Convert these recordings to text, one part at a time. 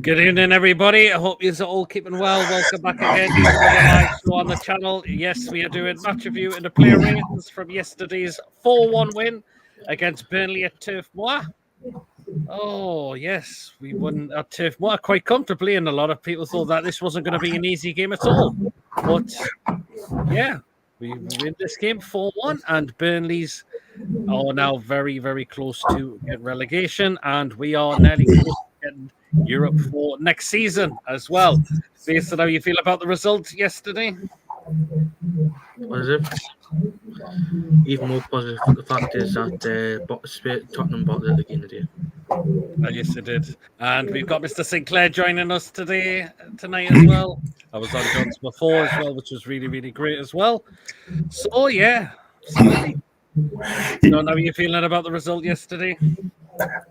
Good evening, everybody. I hope you're all keeping well. Welcome back again to another live show on the channel. Yes, we are doing match review and the player ratings from yesterday's 4-1 win against Burnley at Turf Moor. Oh, yes, we won at Turf Moor quite comfortably, and a lot of people thought that this wasn't going to be an easy game at all. But, yeah, we win this game 4-1, and Burnley's are now very, very close to get relegation, and we are nearly close to getting Europe for next season as well. Based on how you feel about the results yesterday? Positive. Even more positive. The fact is that Tottenham bought it again today. Yes, they did. And we've got Mr. Sinclair joining us tonight as well. I was on John's before as well, which was really, really great as well. So, yeah. John, how are you feeling about the result yesterday?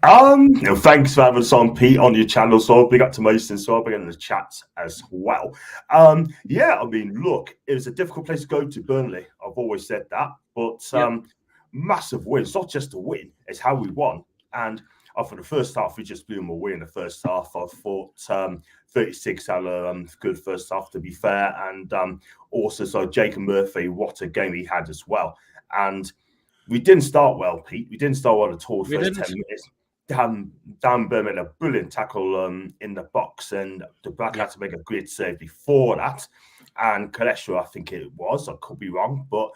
Thanks for having us on, Pete, on your channel. So big up to Mason, so big in the chat as well. Look, it was a difficult place to go to, Burnley. I've always said that, but massive win. It's not just a win; it's how we won. And for the first half, we just blew them away in the first half. I thought 36 had a good first half, to be fair, and also so Jacob Murphy, what a game he had as well. And we didn't start well, Pete. We didn't start well at all the first 10 minutes. Dan Burn made a brilliant tackle in the box, and the Black had to make a great save before that. And Kalesha, I think it was. I could be wrong. But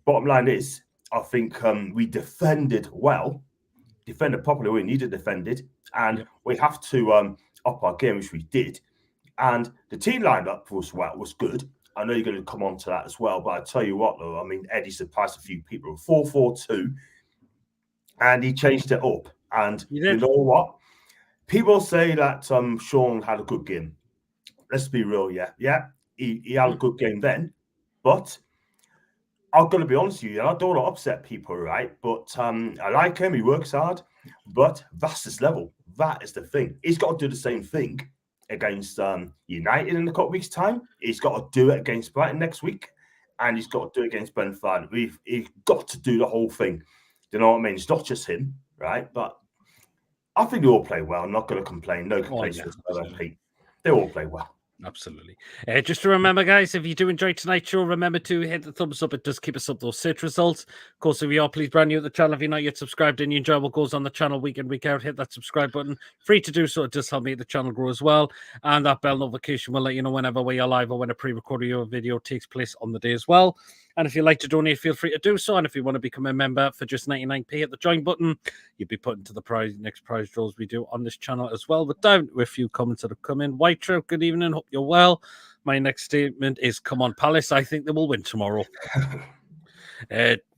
bottom line is, I think we defended well, defended properly. We needed defended, and we have to up our game, which we did. And the team lineup was good. I know you're going to come on to that as well, but I tell you what, though, I mean, Eddie surprised a few people. 4-4-2, and he changed it up. And you know what? People say that Sean had a good game. Let's be real, yeah, he had a good game then. But I'm going to be honest with you, and I don't want to upset people, right? But I like him. He works hard, but that's his level. That is the thing. He's got to do the same thing against United in a couple of weeks' time. He's got to do it against Brighton next week, and he's got to do it against Brentford. He's got to do the whole thing. You know what I mean? It's not just him, right? But I think they all play well. I'm not going to complain. No complaints from Pete. They all play well. Absolutely. Just to remember, guys, if you do enjoy tonight's show, remember to hit the thumbs up. It does keep us up those search results. Of course, if you are please brand new to the channel, if you're not yet subscribed and you enjoy what goes on the channel week in, week out, hit that subscribe button. Free to do so. It does help me the channel grow as well. And that bell notification will let you know whenever we are live or when a pre-recorded video takes place on the day as well. And if you'd like to donate, feel free to do so. And if you want to become a member for just 99p, hit the join button. You'll be put into the next prize draws we do on this channel as well. But down with a few comments that have come in. White Trout, good evening. Hope you're well. My next statement is, come on, Palace. I think they will win tomorrow.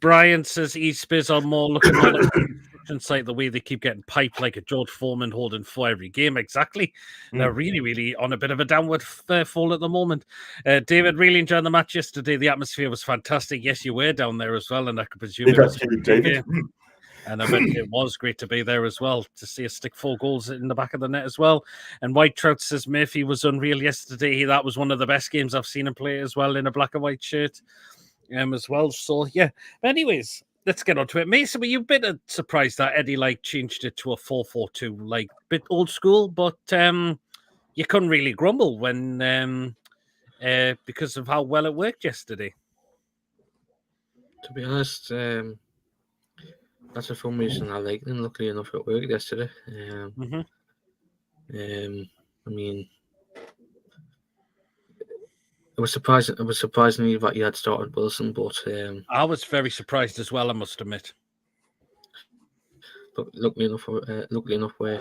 Brian says Eastbiz are more looking at the construction site, the way they keep getting piped like a George Foreman holding for every game. Exactly. They're really, really on a bit of a downward fall at the moment. David, really enjoyed the match yesterday. The atmosphere was fantastic. Yes, you were down there as well, and I could presume it was David. And I bet it was great to be there as well, to see us stick 4 goals in the back of the net as well. And White Trout says Murphy was unreal yesterday. That was one of the best games I've seen him play as well, in a black and white shirt as well. So, yeah. But anyways, let's get on to it. Mason, were you a bit surprised that Eddie changed it to a 4-4-2, bit old school, but you couldn't really grumble when because of how well it worked yesterday? To be honest, that's a formation I like, and luckily enough it worked yesterday. I mean, it was surprising me that you had started Wilson, but I was very surprised as well, I must admit. But luckily enough, we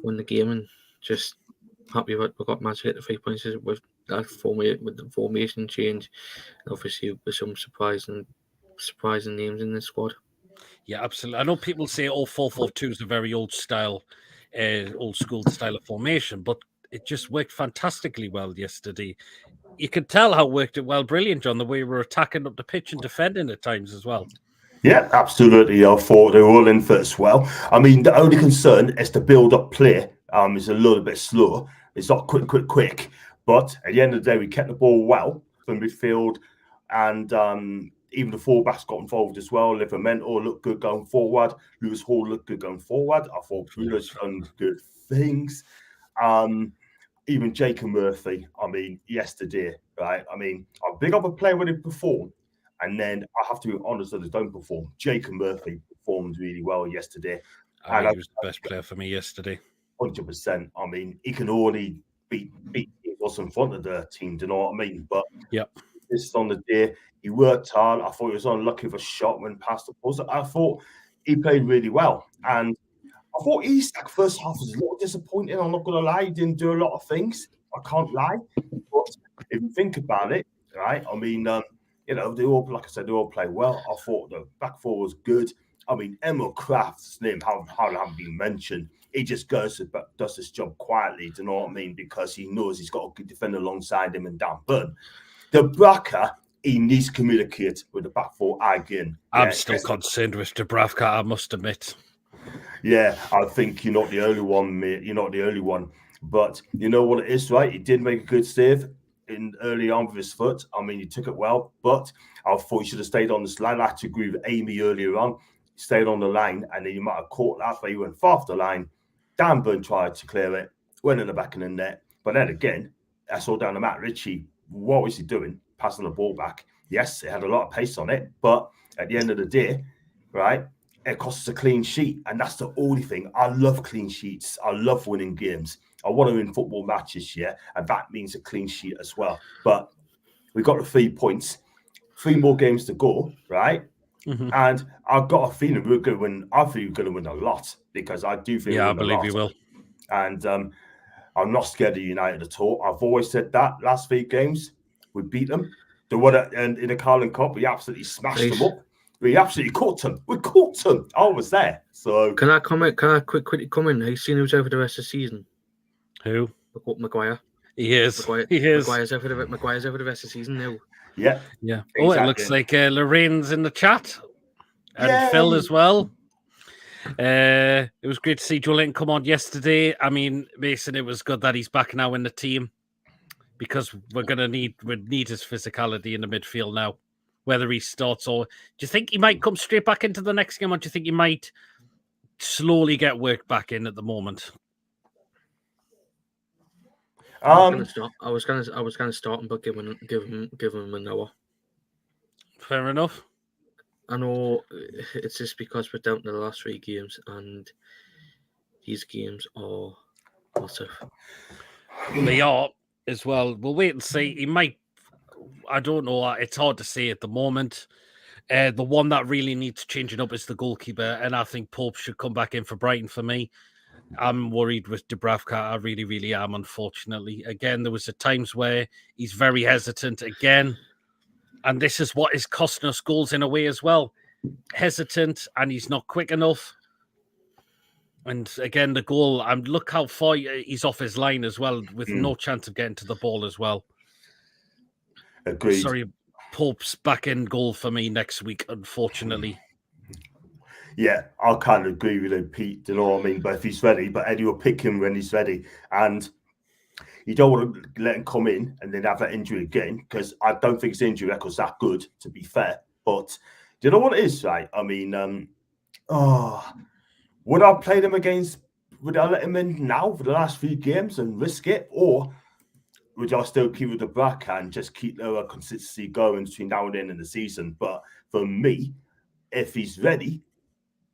won the game, and just happy that we got managed to get the 3 points with that with the formation change, and obviously with some surprising names in the squad. Yeah, absolutely. I know people say 4-4-2 is a very old school style of formation, but it just worked fantastically well yesterday. You could tell how it worked it well. Brilliant, John, the way we were attacking up the pitch and defending at times as well. Yeah, absolutely. I thought they were all in for it as well. I mean, the only concern is the build-up play is a little bit slower. It's not quick. But at the end of the day, we kept the ball well from midfield, and even the fullbacks got involved as well. Livramento looked good going forward. Lewis Hall looked good going forward. I thought Bruno's done good things. Even Jacob Murphy, I mean, yesterday, right? I mean, I'm big up a player when he performed, and then I have to be honest that they don't perform. Jacob Murphy performed really well yesterday. He was the best player for me yesterday. 100%. I mean, he can only beat what's in front of the team, do you know what I mean? But this on the day, he worked hard. I thought he was unlucky with a shot when past the post. I thought he played really well. And I thought Isak first half was a little disappointing. I'm not going to lie. He didn't do a lot of things. I can't lie. But if you think about it, right, I mean, they all, like I said, they all play well. I thought the back four was good. I mean, Emil Kraft's name, how haven't been mentioned. He just does his job quietly, do you know what I mean? Because he knows he's got a good defender alongside him and Dan Burn. Dubravka, he needs to communicate with the back four again. I'm still concerned with Dubravka, I must admit. Yeah, I think you're not the only one, mate. You're not the only one. But you know what it is, right? He did make a good save early on with his foot. I mean, he took it well, but I thought he should have stayed on this line. I had to agree with Amy earlier on. He stayed on the line, and then you might have caught that, but he went far off the line. Dan Burn tried to clear it, went in the back of the net. But then again, I saw down the Matt Ritchie. What was he doing? Passing the ball back. Yes, it had a lot of pace on it, but at the end of the day, right, it costs us a clean sheet, and that's the only thing. I love clean sheets. I love winning games. I want to win football matches, yeah, and that means a clean sheet as well. But we got the 3 points, 3 more games to go, right? Mm-hmm. And I've got a feeling we're going to win. I think we're going to win a lot because I do think. Yeah, I believe you will. And I'm not scared of United at all. I've always said that. Last 3 games, we beat them. The one in the Carling Cup, we absolutely smashed them up. We absolutely caught them. We caught them. I was there. So can I comment? Can I quickly comment? Have you seen who's over the rest of the season? Who? Maguire. He is. He is. Maguire's over the rest of the season now. Yeah. Yeah. Oh, exactly. It looks like Lorraine's in the chat. And Phil as well. It was great to see Joelinton come on yesterday. I mean, Mason, it was good that he's back now in the team because we need his physicality in the midfield now. Whether he starts or do you think he might come straight back into the next game, or do you think he might slowly get work back in at the moment? I was gonna start him, but give him an hour. Fair enough. I know it's just because we're down to the last 3 games, and these games are massive. They are as well. We'll wait and see. He might. I don't know. It's hard to say at the moment. The one that really needs changing up is the goalkeeper, and I think Pope should come back in for Brighton for me. I'm worried with Dubravka. I really, really am, unfortunately. Again, there was times where he's very hesitant again, and this is what is costing us goals in a way as well. Hesitant, and he's not quick enough. And again, the goal, and look how far he's off his line as well, with no chance of getting to the ball as well. Agreed. Sorry, Pope's back in goal for me next week, unfortunately. Yeah, I kind of agree with him, Pete. Do you know what I mean? But if he's ready, but Eddie will pick him when he's ready. And you don't want to let him come in and then have that injury again, because I don't think his injury record's that good, to be fair. But do you know what it is, right? I mean, would I play them against, would I let him in now for the last 3 games and risk it? Or would I still keep with the back and just keep the consistency going between now and then in the season? But for me, if he's ready,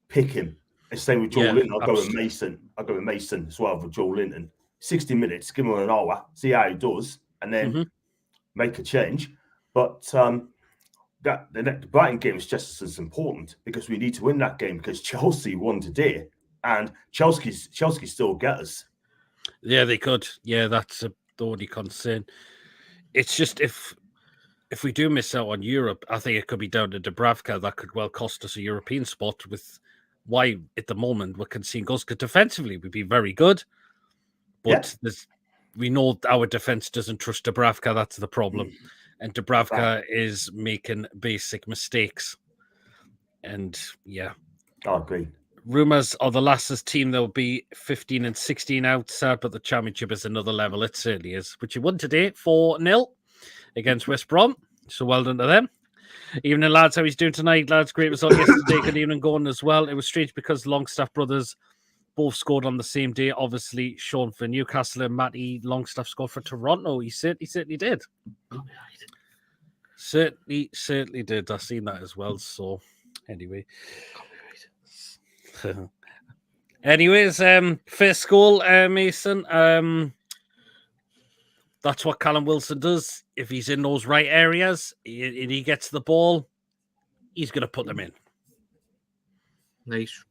pick him. And same with Joelinton. I'll go with Mason. I'll go with Mason as well for Joelinton. 60 minutes, give him an hour, see how he does, and then make a change. But the Brighton game is just as important because we need to win that game because Chelsea won today, and Chelsea still get us. Yeah, they could. Yeah, that's the only concern. It's just if we do miss out on Europe, I think it could be down to Dubravka. That could well cost us a European spot with why at the moment we're conceding goals. Because defensively, we'd be very good. But we know our defense doesn't trust Dubravka. That's the problem. And Dubravka is making basic mistakes. And yeah. I agree. Rumours are the Lassers team, they'll be 15 and 16 outside, but the championship is another level. It certainly is. Which you won today 4-0 against West Brom. So well done to them. Evening, lads. How he's doing tonight, lads? Great result yesterday. Good evening, going as well. It was strange because Longstaff brothers both scored on the same day. Obviously, Sean for Newcastle and Matty Longstaff scored for Toronto. He certainly did. Certainly did. I've seen that as well. So, anyway. Anyways, first goal, Mason. That's what Callum Wilson does. If he's in those right areas and he gets the ball, he's going to put them in. Nice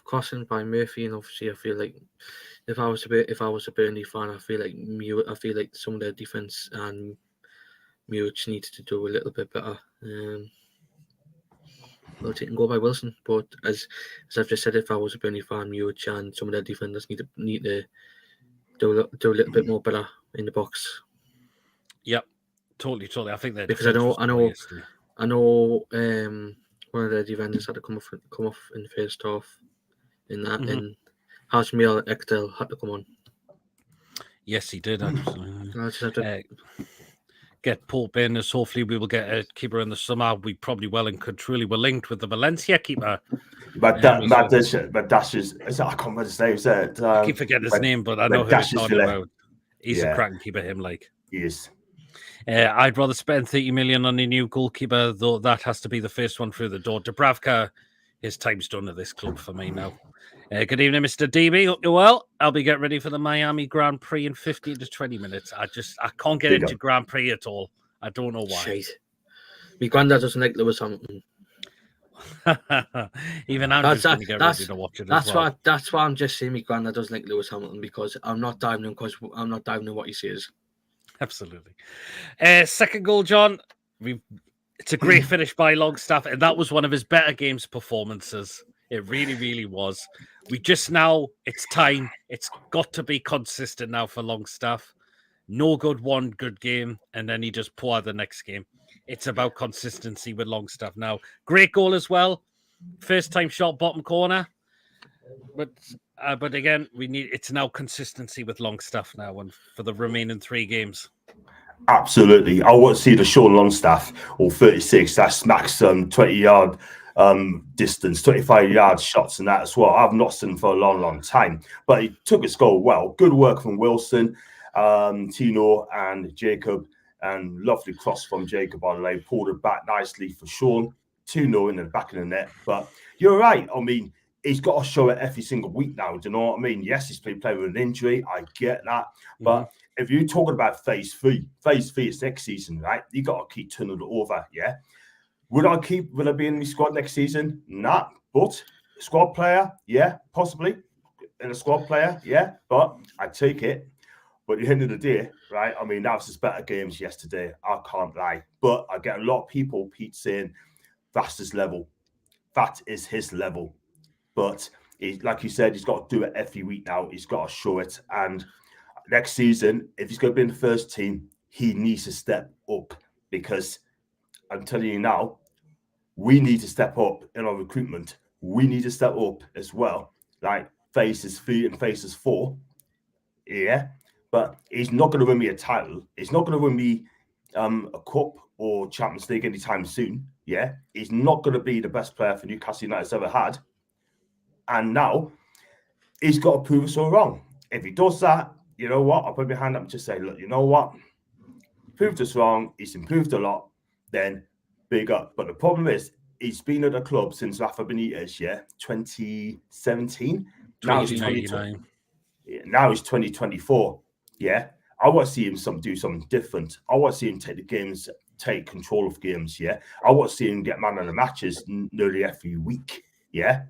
crossing by Murphy, and obviously I feel like if I was a Burnley fan, I feel like some of their defense and Mewich needs to do a little bit better. Well, taken goal by Wilson, but as I've just said, if I was a Burnley fan, Mewich and some of their defenders need to do a little bit more better in the box. Yep, totally. I think that because I know one of the defenders had to come off in the first half. In that, and Hashmir Ekdal had to come on. Yes, he did. Absolutely. Get Pope in, as hopefully we will get a keeper in the summer. We probably well and could truly were linked with the Valencia keeper. But that's just I can't remember his name. I keep forgetting his name, but I know who he's talking about. He's a cracking keeper, him like. He is. I'd rather spend 30 million on a new goalkeeper, though that has to be the first one through the door. Dubravka, his time's done at this club for me now. Good evening, Mr. DB. Hope you're well. I'll be getting ready for the Miami Grand Prix in 15 to 20 minutes. I can't get into Grand Prix at all. I don't know why. Shit. My granddad doesn't like Lewis Hamilton. Even I'm just going to get ready to watch it. That's why I'm just saying my granddad doesn't like Lewis Hamilton, because I'm not diving in what he says. Absolutely. Second goal, John. It's a great finish by Longstaff, and that was one of his better games performances. It really, really was. It's time. It's got to be consistent now for Longstaff. No good one good game, and then he just pour the next game. It's about consistency with Longstaff now. Great goal as well. First time shot, bottom corner. But again, it's now consistency with Longstaff now, and for the remaining 3 games. Absolutely. I want to see the Sean Longstaff or 36 that smacks 20-yard distance, 25-yard shots and that as well. I've not seen him for a long, long time, but he took his goal well. Good work from Wilson, Tino and Jacob, and lovely cross from Jacob on the lane. Pulled it back nicely for Sean. 2-0 in the back of the net. But you're right. I mean, he's got to show it every single week now. Do you know what I mean? Yes, he's playing with an injury. I get that. But if you're talking about phase 3 is next season, right? You got to keep turning it over, yeah? Will I be in the squad next season? Nah. But squad player, yeah, possibly. In a squad player, yeah. But I take it. But at the end of the day, right? I mean, that was his better games yesterday. I can't lie. But I get a lot of people, Pete, saying that's his level. That is his level. But like you said, he's got to do it every week now. He's got to show it. And next season, if he's going to be in the first team, he needs to step up, because I'm telling you now, we need to step up in our recruitment. We need to step up as well, like phases 3 and phases 4. Yeah, but he's not going to win me a title. He's not going to win me a cup or Champions League anytime soon. Yeah, he's not going to be the best player for Newcastle United's ever had. And now he's got to prove us all wrong. If he does that, you know what? I'll put my hand up and just say, look, you know what? Proved us wrong. He's improved a lot. Then big up. But the problem is, he's been at the club since Rafa Benitez, 2017. Now he's 2020. Now he's 2024. Yeah. I want to see him do something different. I want to see him take control of games. Yeah. I want to see him get man of the matches nearly every week. Yeah.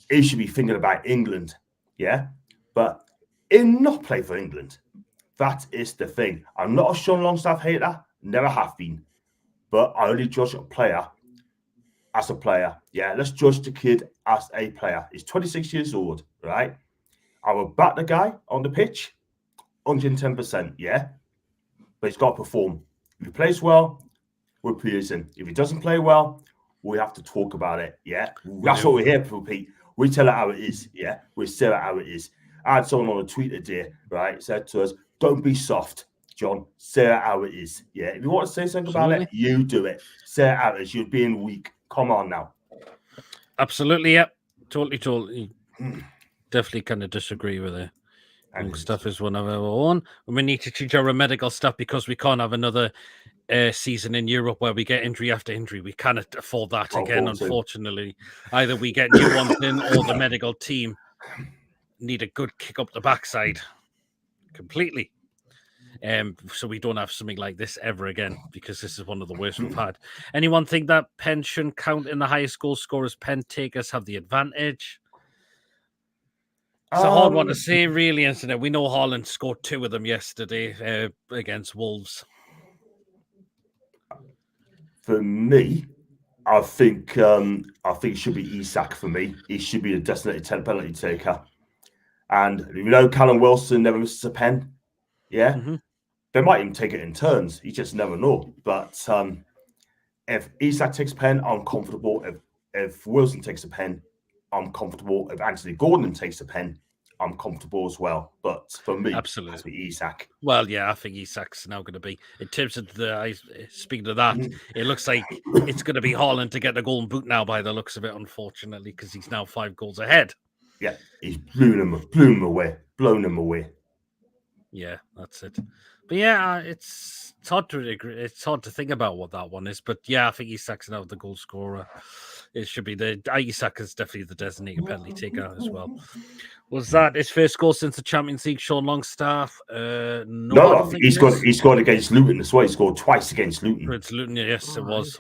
He should be thinking about England. Yeah. But he'll not play for England. That is the thing. I'm not a Sean Longstaff hater. Never have been. But I only judge a player as a player. Yeah, let's judge the kid as a player. He's 26 years old, right? I will back the guy on the pitch 110%, yeah? But he's got to perform. If he plays well, we're pleasing. If he doesn't play well, we have to talk about it, yeah? That's what we're here for, Pete. We tell it how it is, yeah? We say it how it is. I had someone on a tweet today, right, said to us, don't be soft, John. Say it how it is. Yeah. If you want to say something about it, you do it. Say it how it is. You're being weak. Come on now. Absolutely, yeah. Totally. Definitely kind of disagree with it. Stuff is one of our own. And we need to change our medical stuff because we can't have another season in Europe where we get injury after injury. We cannot afford that again, unfortunately. Either we get new ones in or the medical team need a good kick up the backside completely. So we don't have something like this ever again because this is one of the worst we've had. Anyone think that pen shouldn't count in the highest goal scorers? Pen takers have the advantage. It's a hard one to say, really, isn't it? We know Haaland scored 2 of them yesterday against Wolves. For me, I think it should be Isak for me. He should be a designated 10 penalty taker. And you know, Callum Wilson never misses a pen. Yeah. Mm-hmm. They might even take it in turns. You just never know. But if Isak takes a pen, I'm comfortable. If Wilson takes a pen, I'm comfortable. If Anthony Gordon takes a pen, I'm comfortable as well. But for me, absolutely, it has to be Isak. Well, yeah, I think Isak's now going to be. In terms of speaking of that, it looks like it's going to be Haaland to get the golden boot now by the looks of it, unfortunately, because he's now 5 goals ahead. Yeah, he's blown him away. Yeah, that's it. But yeah, it's hard to agree. It's hard to think about what that one is. But yeah, I think Isak's now the goal scorer. It should be Isak is definitely the designated penalty taker as well. Was that his first goal since the Champions League, Sean Longstaff? No, he scored against Luton as well. He scored twice against Luton. It's Luton, yes, it was.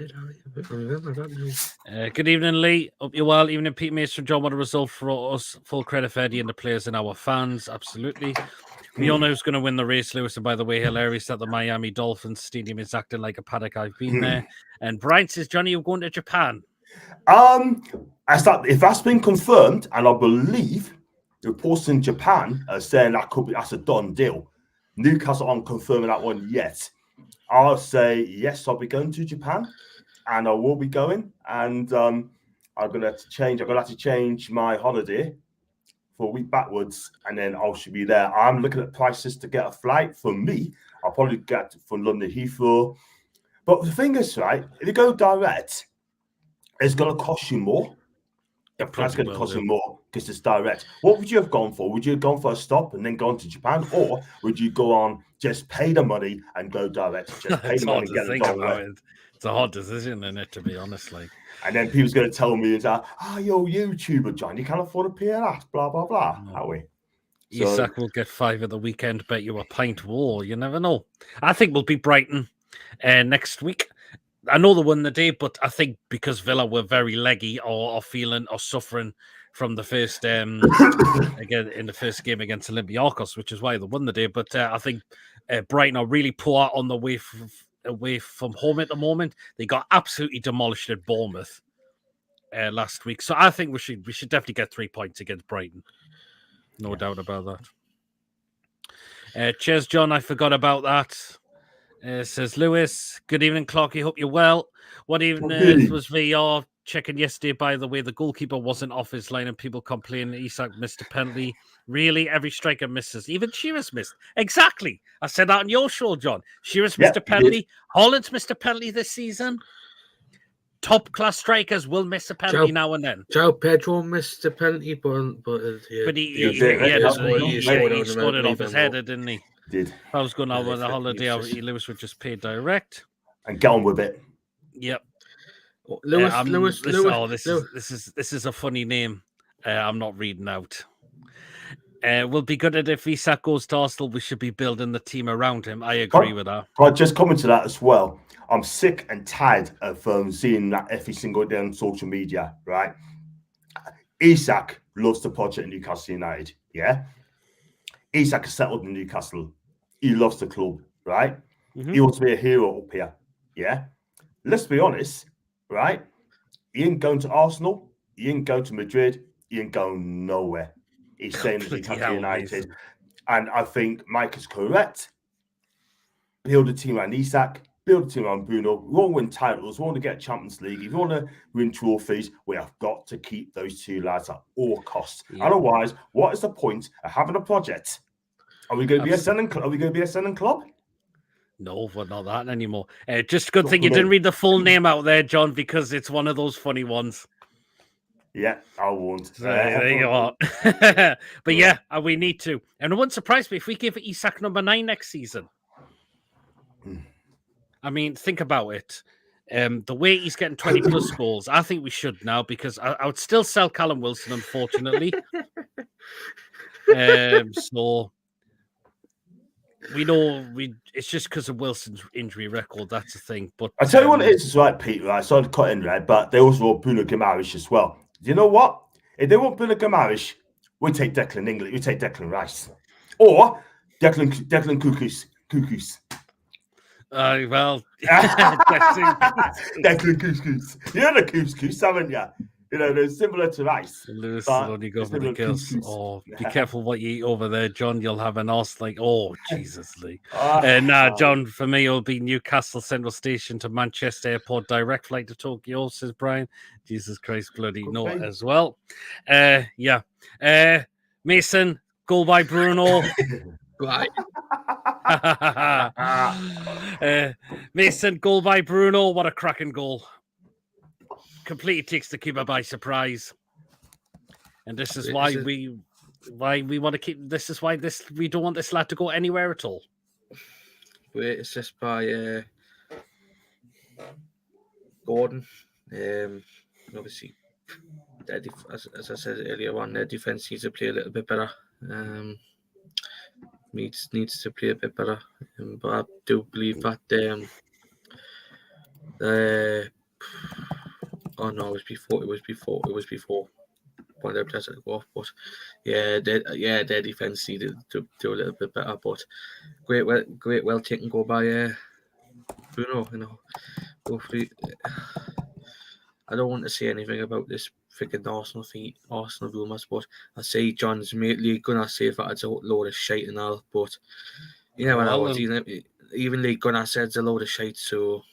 Good evening, Lee. Hope you're well. Evening, Pete Mason, John. What a result for us. Full credit for Eddie and the players and our fans. Absolutely. We all know who's going to win the race, Lewis. And by the way, hilarious that the Miami Dolphins Stadium is acting like a paddock. I've been there. And Brian says, Johnny, you're going to Japan. If that's been confirmed, and I believe reports in Japan are saying that's a done deal. Newcastle aren't confirming that one yet. I'll say yes, I'll be going to Japan, and I will be going. And I'm gonna have to change my holiday for a week backwards, and then I should be there. I'm looking at prices to get a flight. For me, I'll probably get from London Heathrow. But the thing is, right, if you go direct, it's going to cost you more. The price is going to cost you more because it's direct. What would you have gone for? Would you have gone for a stop and then gone to Japan? Or would you go on, just pay the money and go direct? Just pay the money and get the dollar. It's a hard decision, isn't it, to be honest? And then people's going to tell me, you're YouTuber, John. You can't afford to pay that, blah, blah, blah. Are we? Isak will get 5 at the weekend, bet you a pint wall. You never know. I think we'll beat Brighton next week. I know they won the day, but I think because Villa were very leggy or feeling or suffering from the first again in the first game against Olympiacos, which is why they won the day. But I think Brighton are really poor on the way away from home at the moment. They got absolutely demolished at Bournemouth last week, so I think we should definitely get 3 points against Brighton. No doubt about that. Cheers, John. I forgot about that. Says Lewis. Good evening, Clarky. Hope you're well. What even was VR checking yesterday? By the way, the goalkeeper wasn't off his line, and people complaining Isak missed a penalty. Really, every striker misses. Even Shearer's missed. Exactly. I said that on your show, John. Shearer's missed a penalty. Haaland's missed a penalty this season. Top class strikers will miss a penalty now and then. João Pedro missed a penalty, but he scored it off his head, didn't he? Did. I was going over the holiday. Lewis would just pay direct and get on with it. Yep. Lewis. This is a funny name. I'm not reading out. Will be good at if Isak goes to Arsenal. We should be building the team around him. I agree with that. I just comment to that as well. I'm sick and tired of seeing that every single day on social media. Right? Isak loves the project in Newcastle United. Yeah. Isak is settled in Newcastle. He loves the club, right? Mm-hmm. He wants to be a hero up here. Yeah. Let's be honest, right? He ain't going to Arsenal. He ain't going to Madrid. He ain't going nowhere. He's staying in Newcastle United. And I think Mike is correct. Build a team around Isak. Build a team around Bruno. We want to win titles. We want to get Champions League. If you want to win trophies, we have got to keep those 2 lads at all costs. Yeah. Otherwise, what is the point of having a project? Are we going to be a selling club? Are we going to be a selling club? No, we're not that anymore. Just a good thing you didn't read the full name out there, John, because it's one of those funny ones. Yeah, I won't. So, there you are. But yeah, we need to. And it wouldn't surprise me if we give Isak number 9 next season. I mean, think about it. The way he's getting 20 plus goals, I think we should now, because I would still sell Callum Wilson, unfortunately. So we know it's just because of Wilson's injury record. That's the thing. But I tell you what it is, right, Pete. Right, sorry to cut in, right, but they also want Bruno Guimarães as well. You know what? If they want Bruno Guimarães, we take Declan England. We take Declan Rice, or Declan Cuckoos. Well, Declan Couscous. You're the couscous, haven't you? You know, they're similar to rice. Lewis only go for the girls. Oh, be careful what you eat over there, John. You'll have an arse like, oh, Jesus, Lee. John, for me, it'll be Newcastle Central Station to Manchester Airport, direct flight to Tokyo, says Brian. Jesus Christ, bloody no as well. Mason, goal by Bruno. Right. Mason, goal by Bruno. What a cracking goal. Completely takes the keeper by surprise. And this is why we want to keep this is why we don't want this lad to go anywhere at all. Great assist by Gordon. Obviously, as I said earlier on, their defense needs to play a little bit better. Needs to play a bit better, but I do believe that. Oh no, it was before. When they pressed it off, but their defense needed to do a little bit better. But well taken goal by Bruno. You know, hopefully, I don't want to say anything about this freaking Arsenal rumours, but I say John's mately gonna say that it's a load of shite and all, but you never know. Even Lee Gunnar said it's a load of shite, so.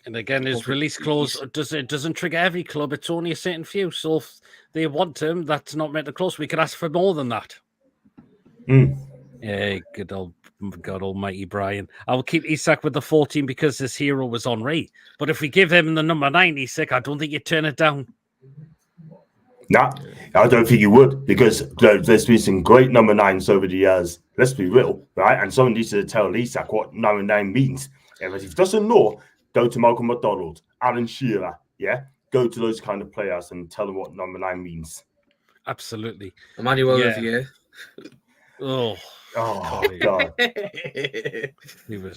And again, his release clause doesn't trigger every club. It's only a certain few. So if they want him, that's not meant to close. We could ask for more than that. Yeah, good old God Almighty, Brian. I will keep Isak with the 14 because his hero was Henry. But if we give him the number 9, Isak, I don't think you'd turn it down. Nah, I don't think you would, because there's been some great number 9s over the years. Let's be real, right? And someone needs to tell Isak what number 9 means. And if he doesn't know, go to Malcolm McDonald, Alan Shearer, go to those kind of players and tell them what number 9 means. Absolutely. Emmanuel Olivier. Oh God.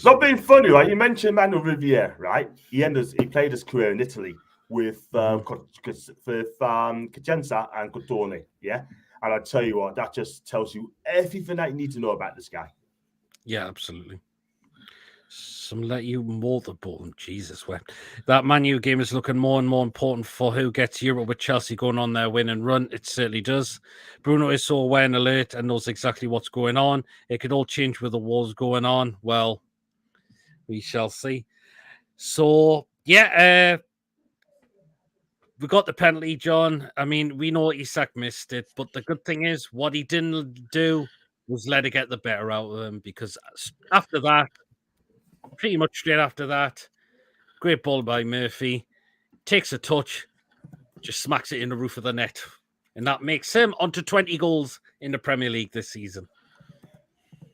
Not being funny, right? You mentioned Emmanuel Riviere, right? He played his career in Italy with Cacenza and Cotone, yeah? And I tell you what, that just tells you everything that you need to know about this guy. Yeah, absolutely. Some let you more the ball. Jesus wept. That Man U game is looking more and more important for who gets Europe, with Chelsea going on their win and run. It certainly does. Bruno is so aware and alert and knows exactly what's going on. It could all change with the wars going on. Well, we shall see. So, we got the penalty, John. I mean, we know Isak missed it, but the good thing is what he didn't do was let it get the better out of him, because after that, pretty much straight after that, great ball by Murphy, takes a touch, just smacks it in the roof of the net. And that makes him onto 20 goals in the Premier League this season.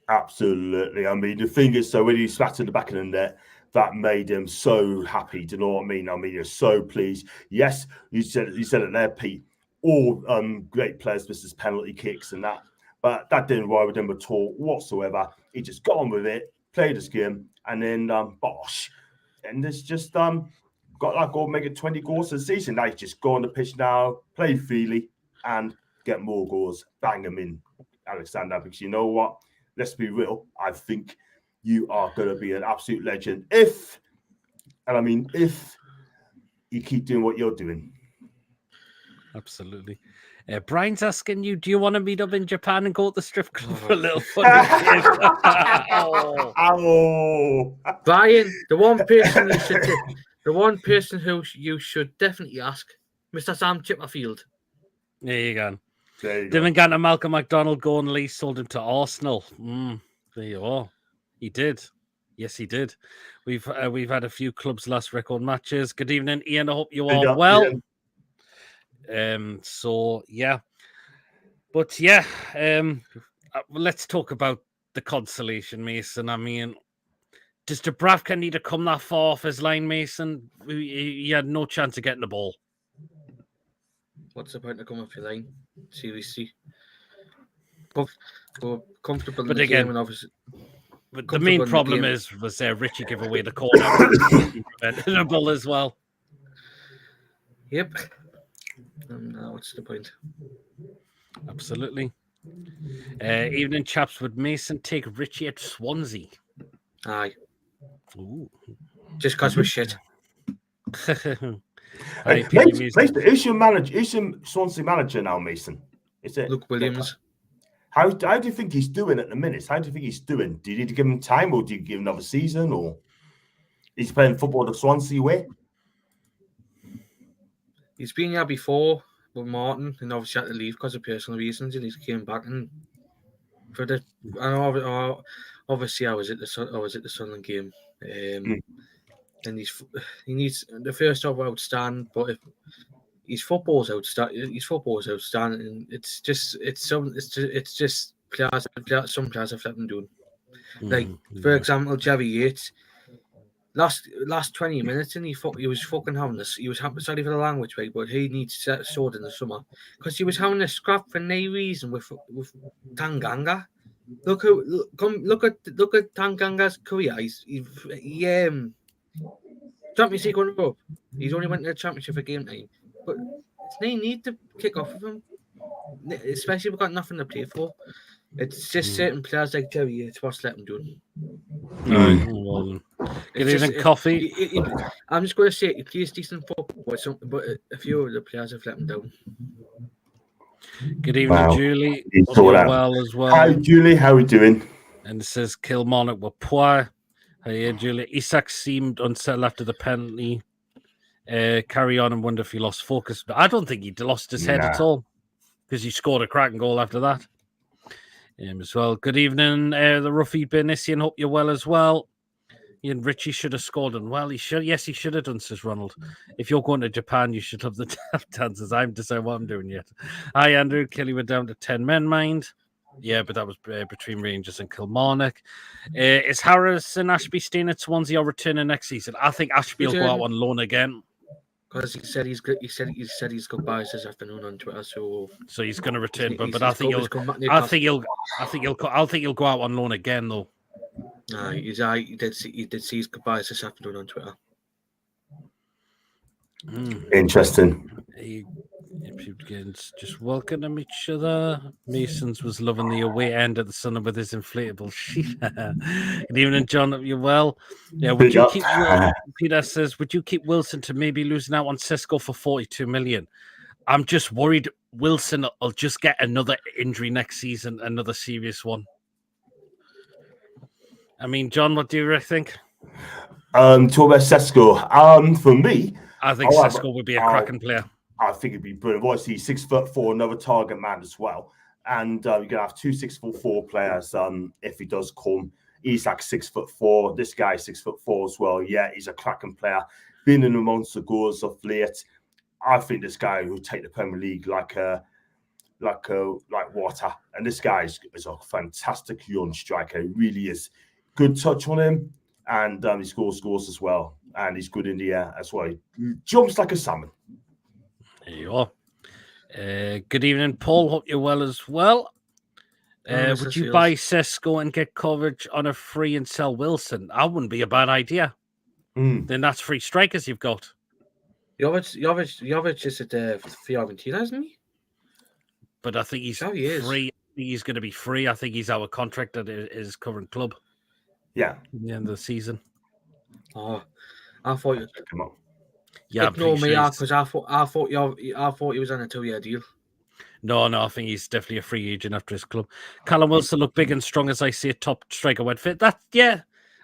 Absolutely. I mean, the thing is, so when he smacked in the back of the net, that made him so happy. Do you know what I mean? I mean, you're so pleased. Yes, you said it there, Pete. All great players misses penalty kicks and that. But that didn't worry with him at all whatsoever. He just got on with it, played his game, and then bosh. And it's just got that goal, make it 20 goals a season. Now he's just go on the pitch now, play freely, and get more goals. Bang them in, Alexander, because you know what? Let's be real. I think you are going to be an absolute legend if you keep doing what you're doing. Absolutely. Brian's asking you, do you want to meet up in Japan and go to the strip club for a little fun? Brian, the one person who you should definitely ask, Mr. Sam Chipperfield. There you go. Didn't get to Malcolm McDonald go and Lee sold him to Arsenal. There you are. He did. Yes, he did. We've had a few clubs last record matches. Good evening, Ian. I hope you are well. Ian. So yeah, but yeah, let's talk about the consolation, Mason. I mean, does Dubravka need to come that far off his line, Mason? He had no chance of getting the ball. What's the point of coming off your line? Seriously. We're comfortable in But the again, game and obviously. But the main problem was Richie give away the corner, preventable as well. Yep. Now what's the point? Absolutely. Evening, chaps. Would Mason take Richie at Swansea? Aye. Ooh. Just because we're shit. Mason, who's your manager? Who's your Swansea manager now, Mason? Is it Luke Williams? How do you think he's doing at the minute? How do you think he's doing? Do you need to give him time, or do you give him another season, or he's playing football the Swansea way? He's been here before with Martin, and obviously had to leave because of personal reasons, and he came back and for the. Obviously, I was at the Sunderland game, and he needs the first job outstanding, but if his football's outstanding, and it's just players. Some players have let him do. Like for example, Jerry Yates. Last 20 minutes, and he was fucking having this. He was sorry for the language, right? But he needs to set sword in the summer because he was having a scrap for no reason with Tanganga. Look at Tanganga's career. He Champions League runner up. He's only went to the Championship for game time, but it's no need to kick off with him, especially we've got nothing to play for. It's just certain players like Jerry Yates what's let him do. Good evening, Coffee. I'm just going to say he plays decent football, but a few of the players have let him down. Good evening, Julie. Hope you're well as well. Hi, Julie. How are we doing? And it says Kilmarnock were poor. Hey, Julie. Isak seemed unsettled after the penalty. Carry on and wonder if he lost focus. But I don't think he lost his head at all because he scored a cracking goal after that. As well. Good evening, the Ruffy Benissian. Hope you're well as well. And Richie should have scored and well. He should. Yes, he should have done, says Ronald. If you're going to Japan, you should have the tap dances. I'm deciding what I'm doing yet. Hi, Andrew. Kelly were down to 10 men, mind. Yeah, but that was between Rangers and Kilmarnock. Is Harrison Ashby staying at Swansea or returning next season? I think Ashby will go out on loan again. Because he said he's good. He said his goodbyes this afternoon on Twitter. So he's going to return, but I think he'll go out on loan again though. No, he did see his goodbyes this afternoon on Twitter. Interesting. Just welcoming each other. Masons was loving the away end of the sun with his inflatable sheet. Good evening, John. Are you well? Yeah. Would you keep? Peter says, would you keep Wilson to maybe losing out on Cisco for 42 million? I'm just worried Wilson will just get another injury next season, another serious one. I mean, John, what do you think? Talk about Sesko. For me, I think Sesko would be a cracking player. I think it'd be brilliant. Obviously, 6'4", another target man as well. And you're gonna have 2 6'4" players. If he does come, Isak 6'4". This guy 6'4" as well. Yeah, he's a cracking player. Been in amongst the goals of late. I think this guy will take the Premier League like water. And this guy is a fantastic young striker. He really is. Good touch on him, and he scores goals as well. And he's good in the air as well. He jumps like a salmon. There you are. Good evening, Paul. Hope you're well as well. Would you buy Sesko and get coverage on a free and sell Wilson? That wouldn't be a bad idea. Then that's free strikers you've got. Jovic is at Fiorentina, isn't he? But I think he's free. He's going to be free. I think he's out of contract at his current club. Yeah. At the end of the season. Oh, I thought you come on. Yeah, ignore me because I thought he was on a 2-year deal. No, I think he's definitely a free agent after his club. Callum Wilson looked big and strong as I see a top striker went fit. That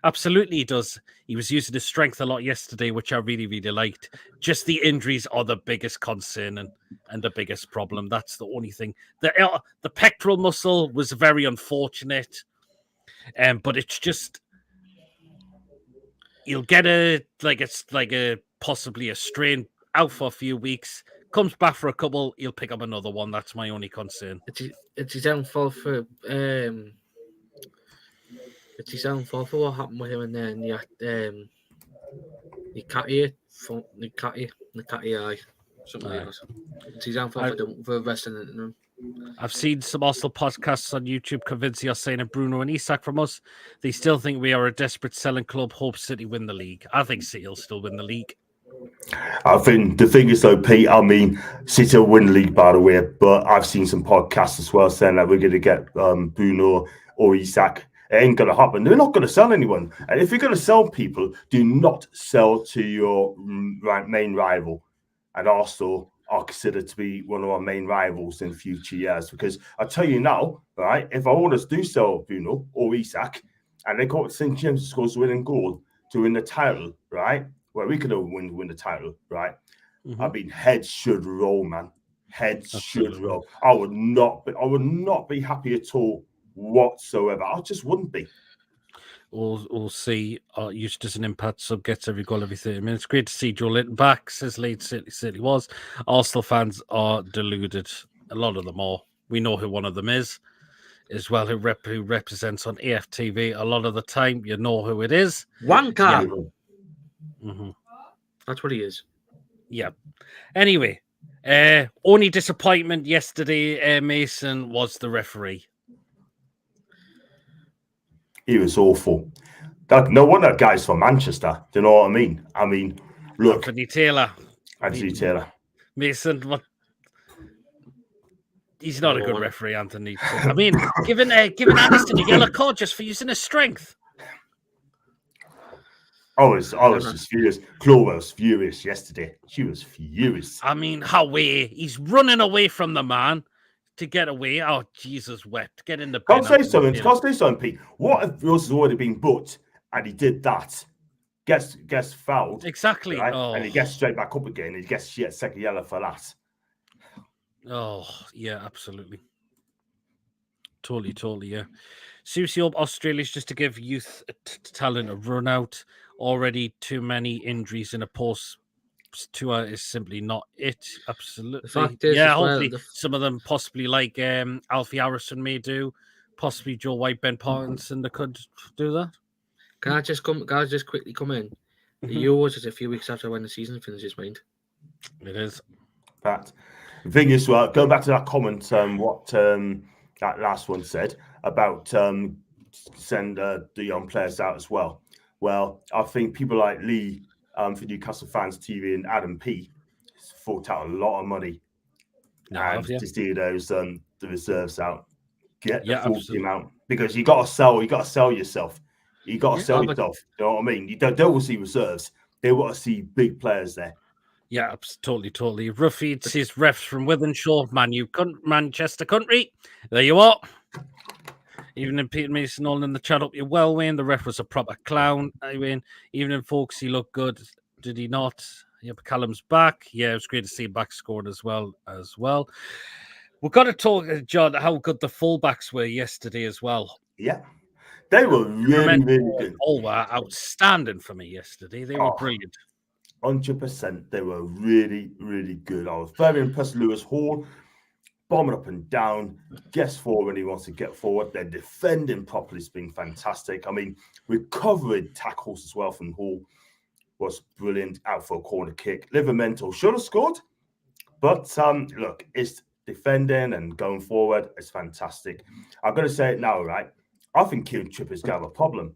absolutely he does. He was using his strength a lot yesterday, which I really, really liked. Just the injuries are the biggest concern and the biggest problem. That's the only thing. The pectoral muscle was very unfortunate, but it's just he'll get possibly a strain out for a few weeks, comes back for a couple, he'll pick up another one. That's my only concern. It's his own fault for it's his own fault for what happened with him and then Nikati eye. Something like that. It's his own fault for resting in them. I've seen some Arsenal podcasts on YouTube convincing us saying Bruno and Isak from us. They still think we are a desperate selling club. Hope City win the league. I think City will still win the league. I think the thing is though, Pete, I mean, City will win the league, by the way, but I've seen some podcasts as well saying that we're going to get Bruno or Isak. It ain't going to happen. They're not going to sell anyone. And if you're going to sell people, do not sell to your main rival. And Arsenal are considered to be one of our main rivals in future years. Because I tell you now, right, if our owners do sell Bruno or Isak, and they got St. James scores winning goal to win the title, right? Well, we could win the title, right? I mean, heads should roll, man. Heads should roll. I would not be happy at all whatsoever. I just wouldn't be. We'll see. Used as an impact sub gets every goal every 30 minutes. Great to see Joe Linton back, says Leeds City was. Arsenal fans are deluded. A lot of them are. We know who one of them is as well, who represents on AFTV. A lot of the time, you know who it is. Wanker! Yeah. That's what he is. Yeah. Anyway, only disappointment yesterday, Mason, was the referee. He was awful. No wonder that guy's from Manchester. Do you know what I mean? I mean, look. Anthony Taylor. Mason, what? He's not a good referee, Anthony. I mean, giving Aniston a yellow card just for using his strength. I was just furious. Chloe was furious yesterday. She was furious. I mean, he's running away from the man to get away. Oh, Jesus wept. Get in the bin. Can't say something, Pete. What if Rose has already been booked and he did that? Gets fouled. Exactly. Right? Oh. And he gets straight back up again. And he gets second yellow for that. Oh, yeah, absolutely. Totally, yeah. Seriously, Australia's just to give youth talent a run out. Already too many injuries in a post tour is simply not it. Absolutely. Hopefully some of them possibly like Alfie Harrison may do. Possibly Joe White, Ben Parkinson, they could do that. Can I just quickly come in? The Euros is a few weeks after when the season finishes, mind. It is. But the thing is, going back to that comment, what that last one said about send the young players out as well. Well, I think people like Lee for Newcastle Fans TV and Adam P forked out a lot of money to see those the reserves out. Get the full team out because you got to sell yourself. You got to sell yourself. You know what I mean? You don't want to see reserves. They want to see big players there. Yeah, totally. Ruffy says refs from Withenshaw, Manchester country. There you are. Evening, Peter Mason, all in the chat. Up you're well, Wayne. The ref was a proper clown. I mean, evening, folks. He looked good, did he not? Yep, Callum's back. Yeah, it was great to see him back scored as well. We've got to talk, John, how good the fullbacks were yesterday as well. Yeah, they were really good. All were outstanding for me yesterday. They were brilliant. 100%. They were really, really good. I was very impressed. Lewis Hall bombing up and down, gets forward when he wants to get forward. They're defending properly. It's been fantastic. I mean, recovering tackles as well from Hall was brilliant. Out for a corner kick. Livramento should have scored, but look, it's defending and going forward. It's fantastic. I'm going to say it now, right? I think Kieran Trippier's going to have a problem.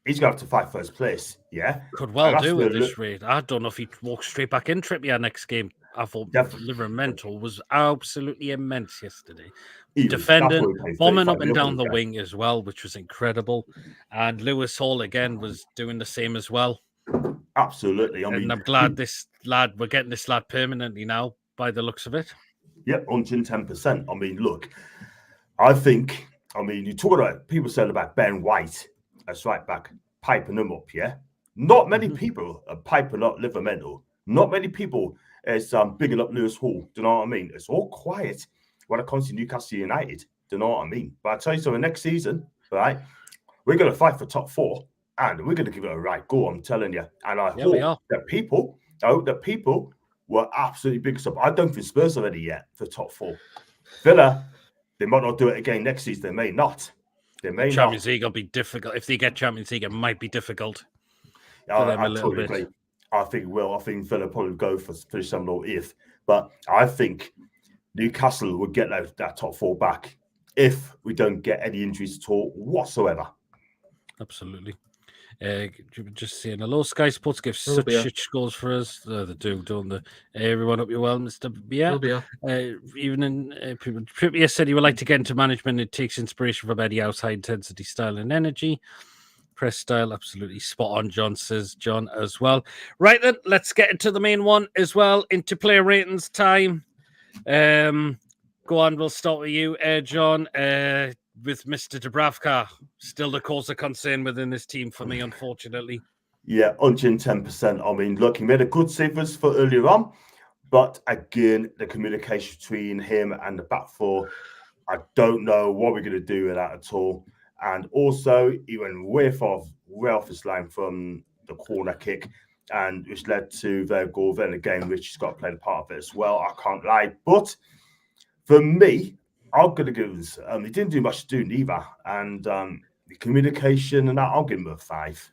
He's going to have to fight first place, yeah? Could well do at this rate. I don't know if he'd walk straight back in Trippier next game. I thought Livramento was absolutely immense yesterday. Defending, bombing up and down the wing as well, which was incredible. And Lewis Hall, again, was doing the same as well. Absolutely. And I'm glad we're getting this lad permanently now, by the looks of it. Yep, 110%. I mean, look, you talk about people saying about Ben White as right back, piping them up, yeah? Not many people are piping up Livramento. Not many people is bigging up Lewis Hall. Do you know what I mean? It's all quiet when it comes to Newcastle United. Do you know what I mean? But I tell you something, next season, right, we're going to fight for top 4 and we're going to give it a right go, I'm telling you. And I hope that people were absolutely big stuff. I don't think Spurs are ready yet for top 4. Villa, they might not do it again next season. They may not. Champions League will be difficult. If they get Champions League, it might be difficult. I totally agree. I think it will. I think Villa probably go for finish 7th or 8th. But I think Newcastle would get that top 4 back if we don't get any injuries at all whatsoever. Absolutely. Just saying hello. Sky Sports give such shit scores for us. They do, don't they? Everyone up you well, Mr. Beer. Even in Trippier said he would like to get into management. It takes inspiration from Eddie Howe's high intensity style and energy. Press style, absolutely spot on, John, says John as well. Right then, let's get into the main one as well, into player ratings time. Go on, we'll start with you, John. With Mr. Dubravka, still the cause of concern within this team for me, unfortunately. Yeah, 110%. I mean, look, he made a good save for earlier on, but again, the communication between him and the back 4, I don't know what we're going to do with that at all. And also, he went way off his line from the corner kick, and which led to their goal. Then again, Richie's got to play the part of it as well. I can't lie, but for me, I'm going to give him. He didn't do much to do neither, and the communication and that, I'll give him a 5.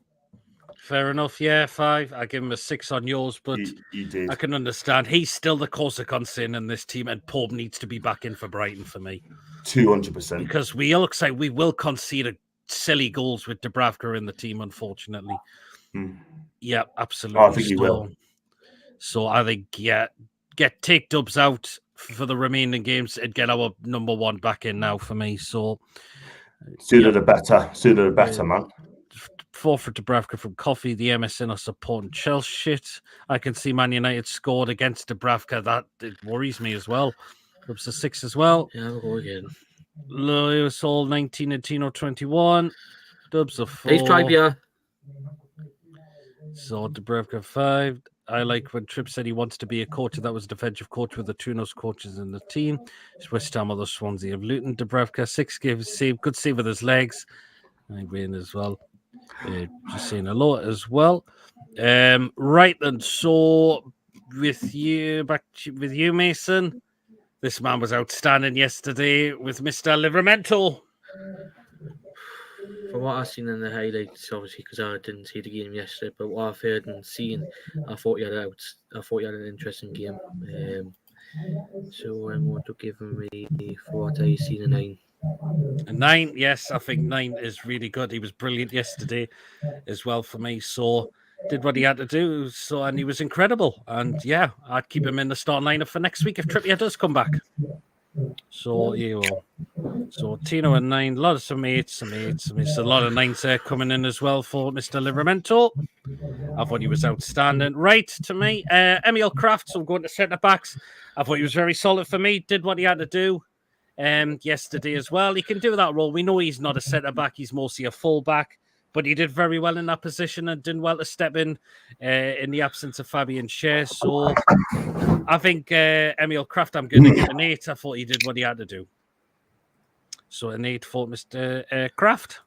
Fair enough, yeah, 5. I give him a 6 on yours, but you did. I can understand he's still the cause of concern in this team, and Pope needs to be back in for Brighton for me. 200%. Because we looks like we will concede silly goals with Dubravka in the team, unfortunately. Yeah, absolutely. I think he will. So I think take Dubs out for the remaining games and get our number 1 back in now for me. So sooner the better, man. 4 for Dubravka from Coffee. The MSN are supporting Chelsea shit. I can see Man United scored against Dubravka. That it worries me as well. Dubs a 6 as well. Yeah, we'll go again. Lewis all 19 and Tino 21. Dubs a 4. He's tried, yeah. So Dubravka 5. I like when Tripp said he wants to be a coach. That was a defensive coach with the 2 nose coaches in the team. It's West Ham or the Swansea of Luton. Dubravka 6 good save with his legs. I win as well. Just saying hello as well. Right then. So with you, with you, Mason. This man was outstanding yesterday with Mr. Livramento. From what I've seen in the highlights, obviously, because I didn't see the game yesterday, but what I've heard and seen, I thought he had an interesting game. So I'm going to give him for what I've seen a 9. A 9, yes, I think 9 is really good. He was brilliant yesterday as well for me. So did what he had to do. So and he was incredible. And yeah, I'd keep him in the starting lineup for next week if Trippier does come back. So you will. So Tino and 9, a lot of some eights. A lot of 9s there coming in as well for Mr. Livramento. I thought he was outstanding. Right to me, Emil Kraft, so I'm going to centre backs. I thought he was very solid for me. Did what he had to do yesterday as well. He can do that role. We know he's not a centre back; he's mostly a full back. But he did very well in that position and did well to step in the absence of Fabian Schär. So I think Emil Kraft, I'm going to give an 8. I thought he did what he had to do. So an 8 for Mr. Kraft.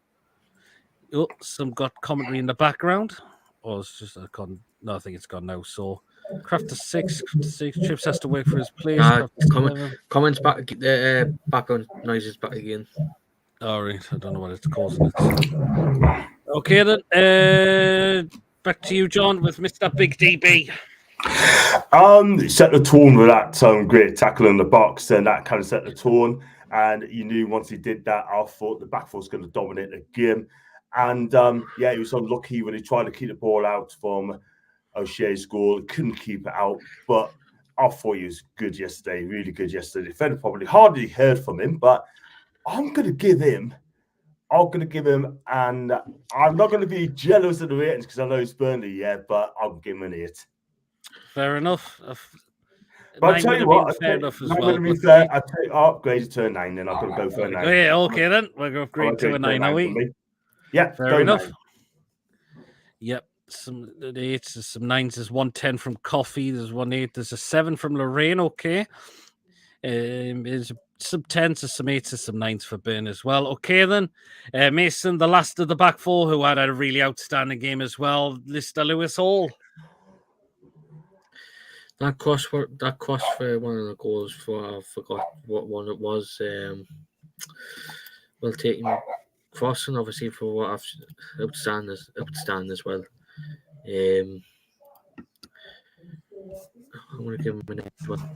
Oh, some got commentary in the background. Oh, it's just gone. No, I think it's gone now. So Kraft to 6. Trips has to wait for his place. Comments back. Background noises back again. All right, I don't know what it's causing it. Okay then. Back to you, John, with Mr. Big DB. Set the tone with that great tackle in the box, and that kind of set the tone. And you knew once he did that, I thought the back four was going to dominate the game. And he was unlucky when he tried to keep the ball out from O'Shea's goal. Couldn't keep it out, but I thought he was good yesterday, really good yesterday. Defender probably hardly heard from him, but I'm going to give him, and I'm not going to be jealous of the ratings because I know it's Burnley, but I'll give him an 8. Fair enough. But I'll tell you what, I'll upgrade it to a 9, then I'm going to go for a 9. Yeah, okay then. We'll go upgrade to a 9, are we? Yeah, fair enough. 9. Yep. Some 8s, there's some 9s, there's 110 from Coffee, there's 1 8, there's a 7 from Lorraine, okay. There's some 10s, there's some 8s, there's some 9s for Burn as well. Okay then. Mason, the last of the back four, who had a really outstanding game as well, Mr. Lewis Hall. That cross for one of the goals for I forgot what one it was. Well taken cross, and obviously for what I've outstanding as well. I'm gonna give him an 8 as well.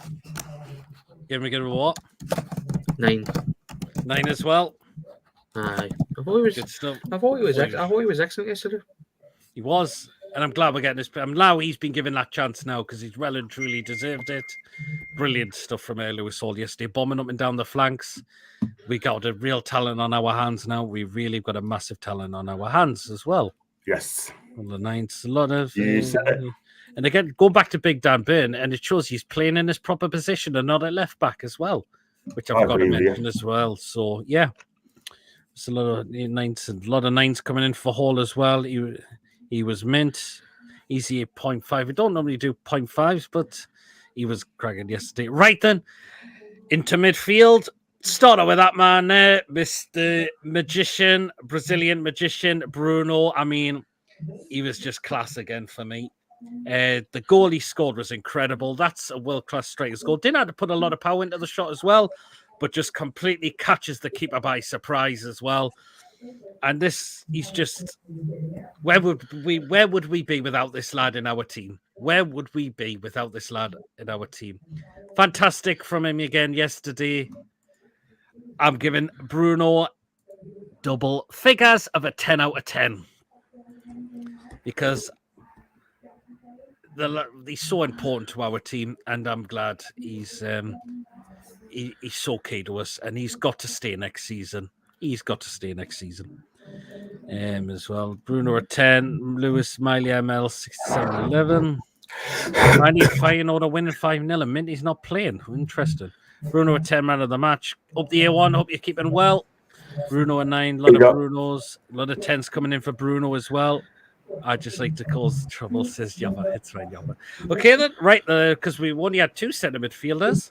Give him a what? 9. 9 as well. Aye. I thought he was excellent yesterday. He was, and I'm glad we're getting this. I'm glad he's been given that chance now because he's well and truly deserved it. Brilliant stuff from Lewis Hall yesterday, bombing up and down the flanks. We got a real talent on our hands now. We really got a massive talent on our hands as well. Yes. On the ninth, a lot of. You said it. And again, going back to Big Dan Burn, and it shows he's playing in his proper position and not at left back as well, which I've got to mention as well. So yeah, there's a lot of nines and a lot of nines coming in for Hall as well. He was mint. Easy 0.5. We don't normally do 0.5s, but he was cracking yesterday. Right then, into midfield. Started with that man there, Mr. Magician, Brazilian magician, Bruno. I mean, he was just class again for me. The goal he scored was incredible. That's a world-class striker's goal. Didn't have to put a lot of power into the shot as well, but just completely catches the keeper by surprise as well. And he's just, where would we be without this lad in our team? Where would we be without this lad in our team? Fantastic from him again yesterday. I'm giving Bruno double figures of a 10 out of 10 because he's so important to our team, and I'm glad he's so key to us, and he's got to stay next season. As well. Bruno at 10, Lewis Miley ML 67-11. Manny Feyenoord are winning 5-0, and Minty's not playing. Interesting. Bruno at 10, man of the match. Up the A1, hope you're keeping well. Bruno at 9, a lot of Brunos, a lot of 10s coming in for Bruno as well. I just like to cause trouble, says Yama. It's right, Yama. Okay, then, right, because we only had 2 centre midfielders.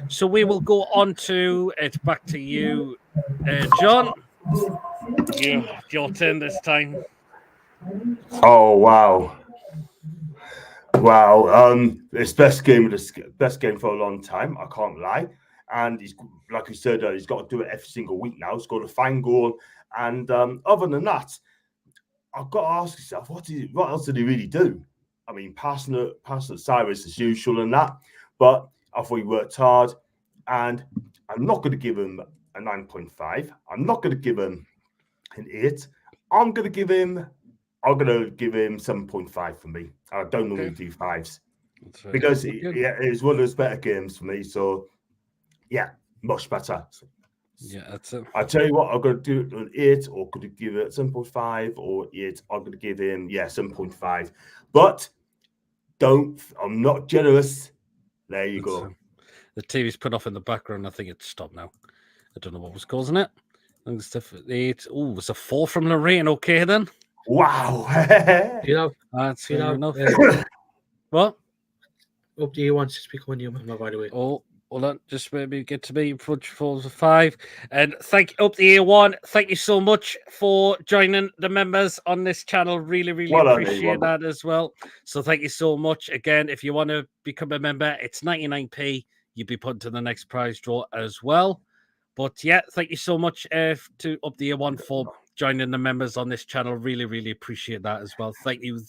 So we will go on to it. Back to you, John. Your turn this time. Oh, wow. Wow. It's best game for a long time. I can't lie. And he's, like you said, he's got to do it every single week now. He's got a fine goal. And other than that, I've got to ask yourself, what else did he really do? I mean, passing at Cyrus as usual and that, but I thought he worked hard, and I'm not going to give him a 9.5. I'm not going to give him an 8. I'm going to give him 7.5 for me. I don't normally do 5s because it's one of those better games for me. So, yeah, much better. Yeah, that's it. I tell you what, I'm going to do an 8, or could you give it 7.5 or 8? I'm going to give him 7.5. But I'm not generous. There you go. The TV's put off in the background. I think it's stopped now. I don't know what was causing it. I think it's 8. Oh, it's a 4 from Lorraine. Okay, then. Wow. That's fair enough. What? Up to you once to speak on you, by the way. Oh. Hold on, just maybe get to me for 5. And thank you, up the A1. Thank you so much for joining the members on this channel. Really, really appreciate that as well. So thank you so much. Again, if you want to become a member, it's 99p. You'll be put to the next prize draw as well. But yeah, thank you so much to up the A1 for joining the members on this channel. Really, really appreciate that as well. Thank you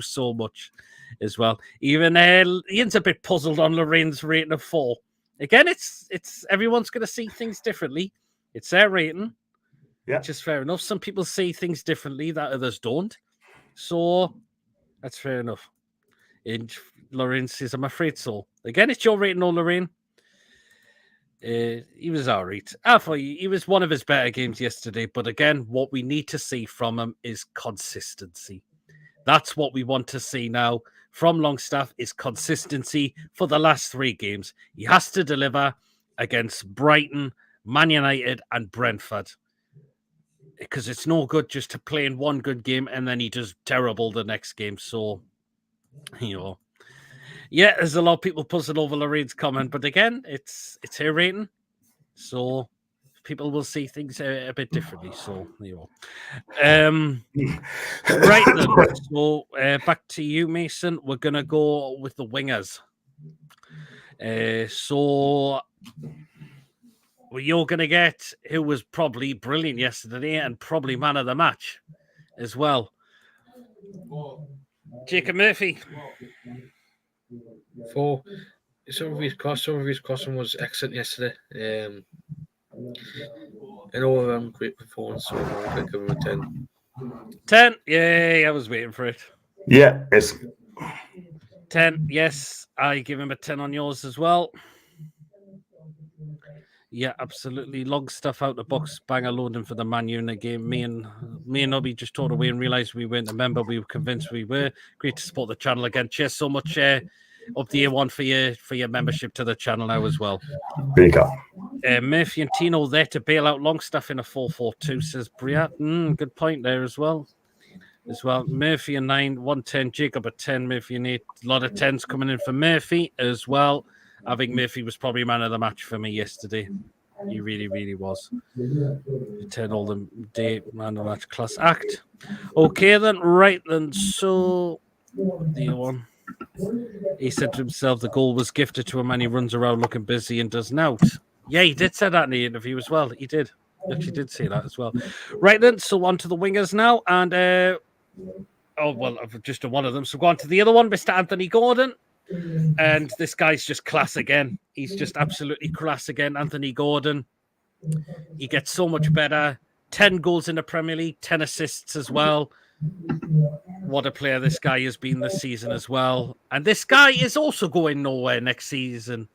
so much as well. Even Ian's a bit puzzled on Lorraine's rating of 4. Again, it's everyone's going to see things differently. It's their rating, which is fair enough. Some people see things differently that others don't. So that's fair enough. And Lorraine says, I'm afraid so. Again, it's your rating, Lorraine. He was all right. I thought he was one of his better games yesterday. But again, what we need to see from him is consistency. That's what we want to see now from Longstaff, is consistency for the last 3 games. He has to deliver against Brighton, Man United, and Brentford. Because it's no good just to play in one good game and then he does terrible the next game. So, yeah, there's a lot of people puzzled over Lorraine's comment. But again, it's her rating. So people will see things a bit differently. So, right then. So, back to you, Mason. We're going to go with the wingers. So you're going to get who was probably brilliant yesterday and probably man of the match as well. Jacob Murphy. For some of his crossing was excellent yesterday. And all great performance. So I'll give him a 10. 10. Yay, I was waiting for it. Yeah, it's 10. Yes, I give him a 10 on yours as well. Yeah, absolutely. Longstaff out the box, banger loading for the Man U in the game. Me and Nobby just tore away and realised we weren't a member. We were convinced we were. Great to support the channel again. Cheers so much. Up the A1 for your membership to the channel now as well. big up. Murphy and Tino there to bail out Longstaff in a 4-4-2, says Briat. Good point there as well. Murphy a 9, 110, Jacob a 10, Murphy an 8. A lot of 10s coming in for Murphy as well. I think Murphy was probably man of the match for me yesterday. He really, really was. 10 all the day, man of the match, class act. Okay then, right then. So, the one. He said to himself the goal was gifted to him and he runs around looking busy and does nout. Yeah, he did say that in the interview as well. He did. Actually did say that as well. Right then, so on to the wingers now. And, just one of them. So go on to the other one, Mr. Anthony Gordon. And this guy's just class again. He's just absolutely class again. Anthony Gordon. He gets so much better. 10 goals in the Premier League, 10 assists as well. What a player this guy has been this season as well. And this guy is also going nowhere next season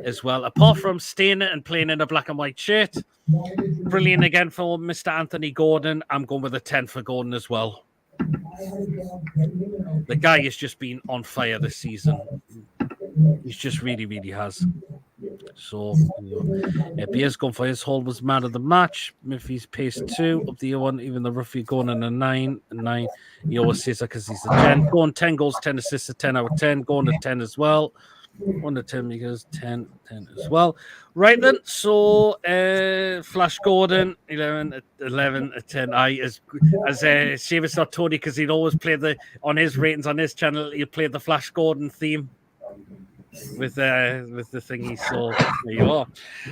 as well. Apart from staying and playing in a black and white shirt. Brilliant again for Mr. Anthony Gordon. I'm going with a 10 for Gordon as well. The guy has just been on fire this season. He's just really, really has. So, Beer's gone for his haul, was man of the match. Murphy's pace 2, up the one, even the roughie going on a 9. He always says that because he's a 10. Going 10 goals, 10 assists, a 10 out of 10. Going to 10 as well. 1 to 10 because 10 as well. Right then, so Flash Gordon, 11 a 10. As Seamus not Tony, because he'd always play on his ratings on his channel, he'd play the Flash Gordon theme with the thing he saw. There you are.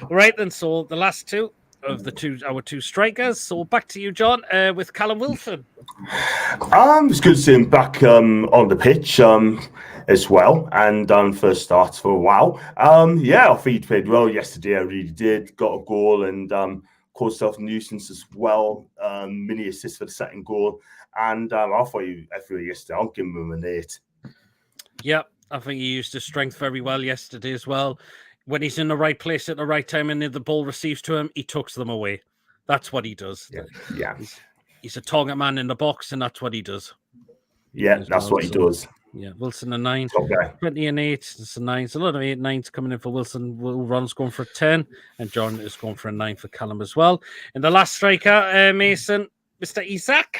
Right then, so the last two of our two strikers. So back to you, John, with Callum Wilson. It's good to see him back on the pitch as well, and first start for a while. I think he played well yesterday. I really did. Got a goal and caused self nuisance as well. Mini assist for the second goal, and I thought yesterday. I'll give him an 8. Yep, I think he used his strength very well yesterday as well. When he's in the right place at the right time and the ball receives to him, he tucks them away. That's what he does. Yeah. He's a target man in the box, and that's what he does. Yeah, that's what he does. Yeah, Wilson a 9. Okay. 20 and 8. It's a 9. It's a lot of 8 9s coming in for Wilson. Ron's going for a 10, and John is going for a 9 for Callum as well. And the last striker, Mason, Mr. Isak.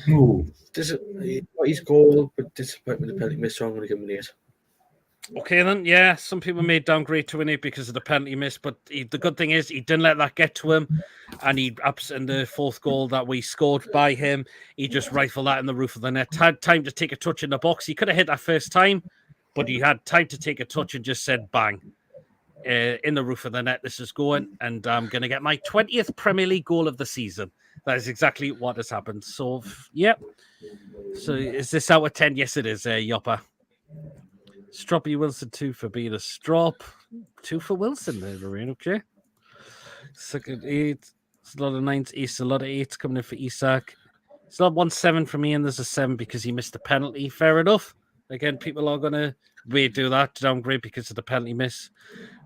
He's goal, but disappointed with the penalty miss, so I'm going to give him an 8. Okay, then, yeah, some people may downgrade to an 8 because of the penalty miss, but the good thing is he didn't let that get to him, and in the fourth goal that we scored by him, he just rifled that in the roof of the net. Had time to take a touch in the box. He could have hit that first time, but he had time to take a touch and just said bang. In the roof of the net, this is going, and I'm going to get my 20th Premier League goal of the season. That is exactly what has happened. So, yep. So, is this out of 10? Yes, it is, Yopper. Stroppy Wilson 2 for being a strop. 2 for Wilson there, Lorraine, okay. Second 8. It's a lot of 9s. East, a lot of 8s coming in for Isak. It's not 1-7 for me, and there's a 7 because he missed the penalty. Fair enough. Again, people are going to redo that, downgrade because of the penalty miss.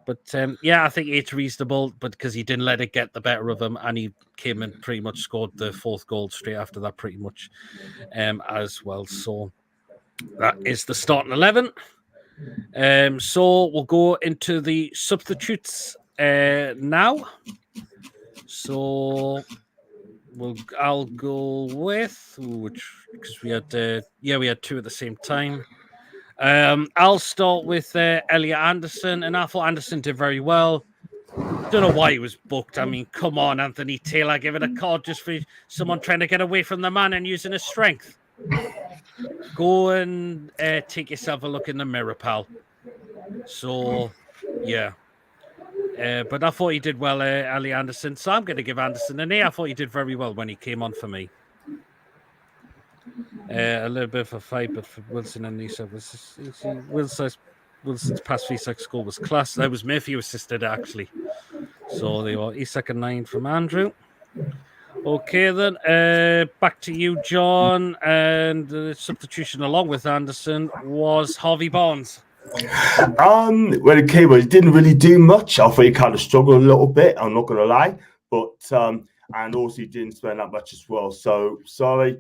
But I think 8's reasonable, but because he didn't let it get the better of him, and he came and pretty much scored the fourth goal straight after that, pretty much as well. So that is the starting 11. So we'll go into the substitutes now. So I'll go with because we had 2 at the same time. I'll start with Elliot Anderson, and I thought Anderson did very well. Don't know why he was booked. I mean, come on, Anthony Taylor, giving a card just for someone trying to get away from the man and using his strength. Go and take yourself a look in the mirror, pal. So, yeah. But I thought he did well, Ali Anderson. So I'm going to give Anderson an A. I thought he did very well when he came on for me. A little bit of a fight, but for Wilson and Isak Wilson's pass for Isak's goal was class. That was Murphy who assisted, actually. So they were Isak and 9 from Andrew. Okay, then. Back to you, John. And the substitution along with Anderson was Harvey Barnes. When it came on, he didn't really do much. I thought he kind of struggled a little bit, I'm not going to lie. But, and also he didn't spend that much as well. So, sorry.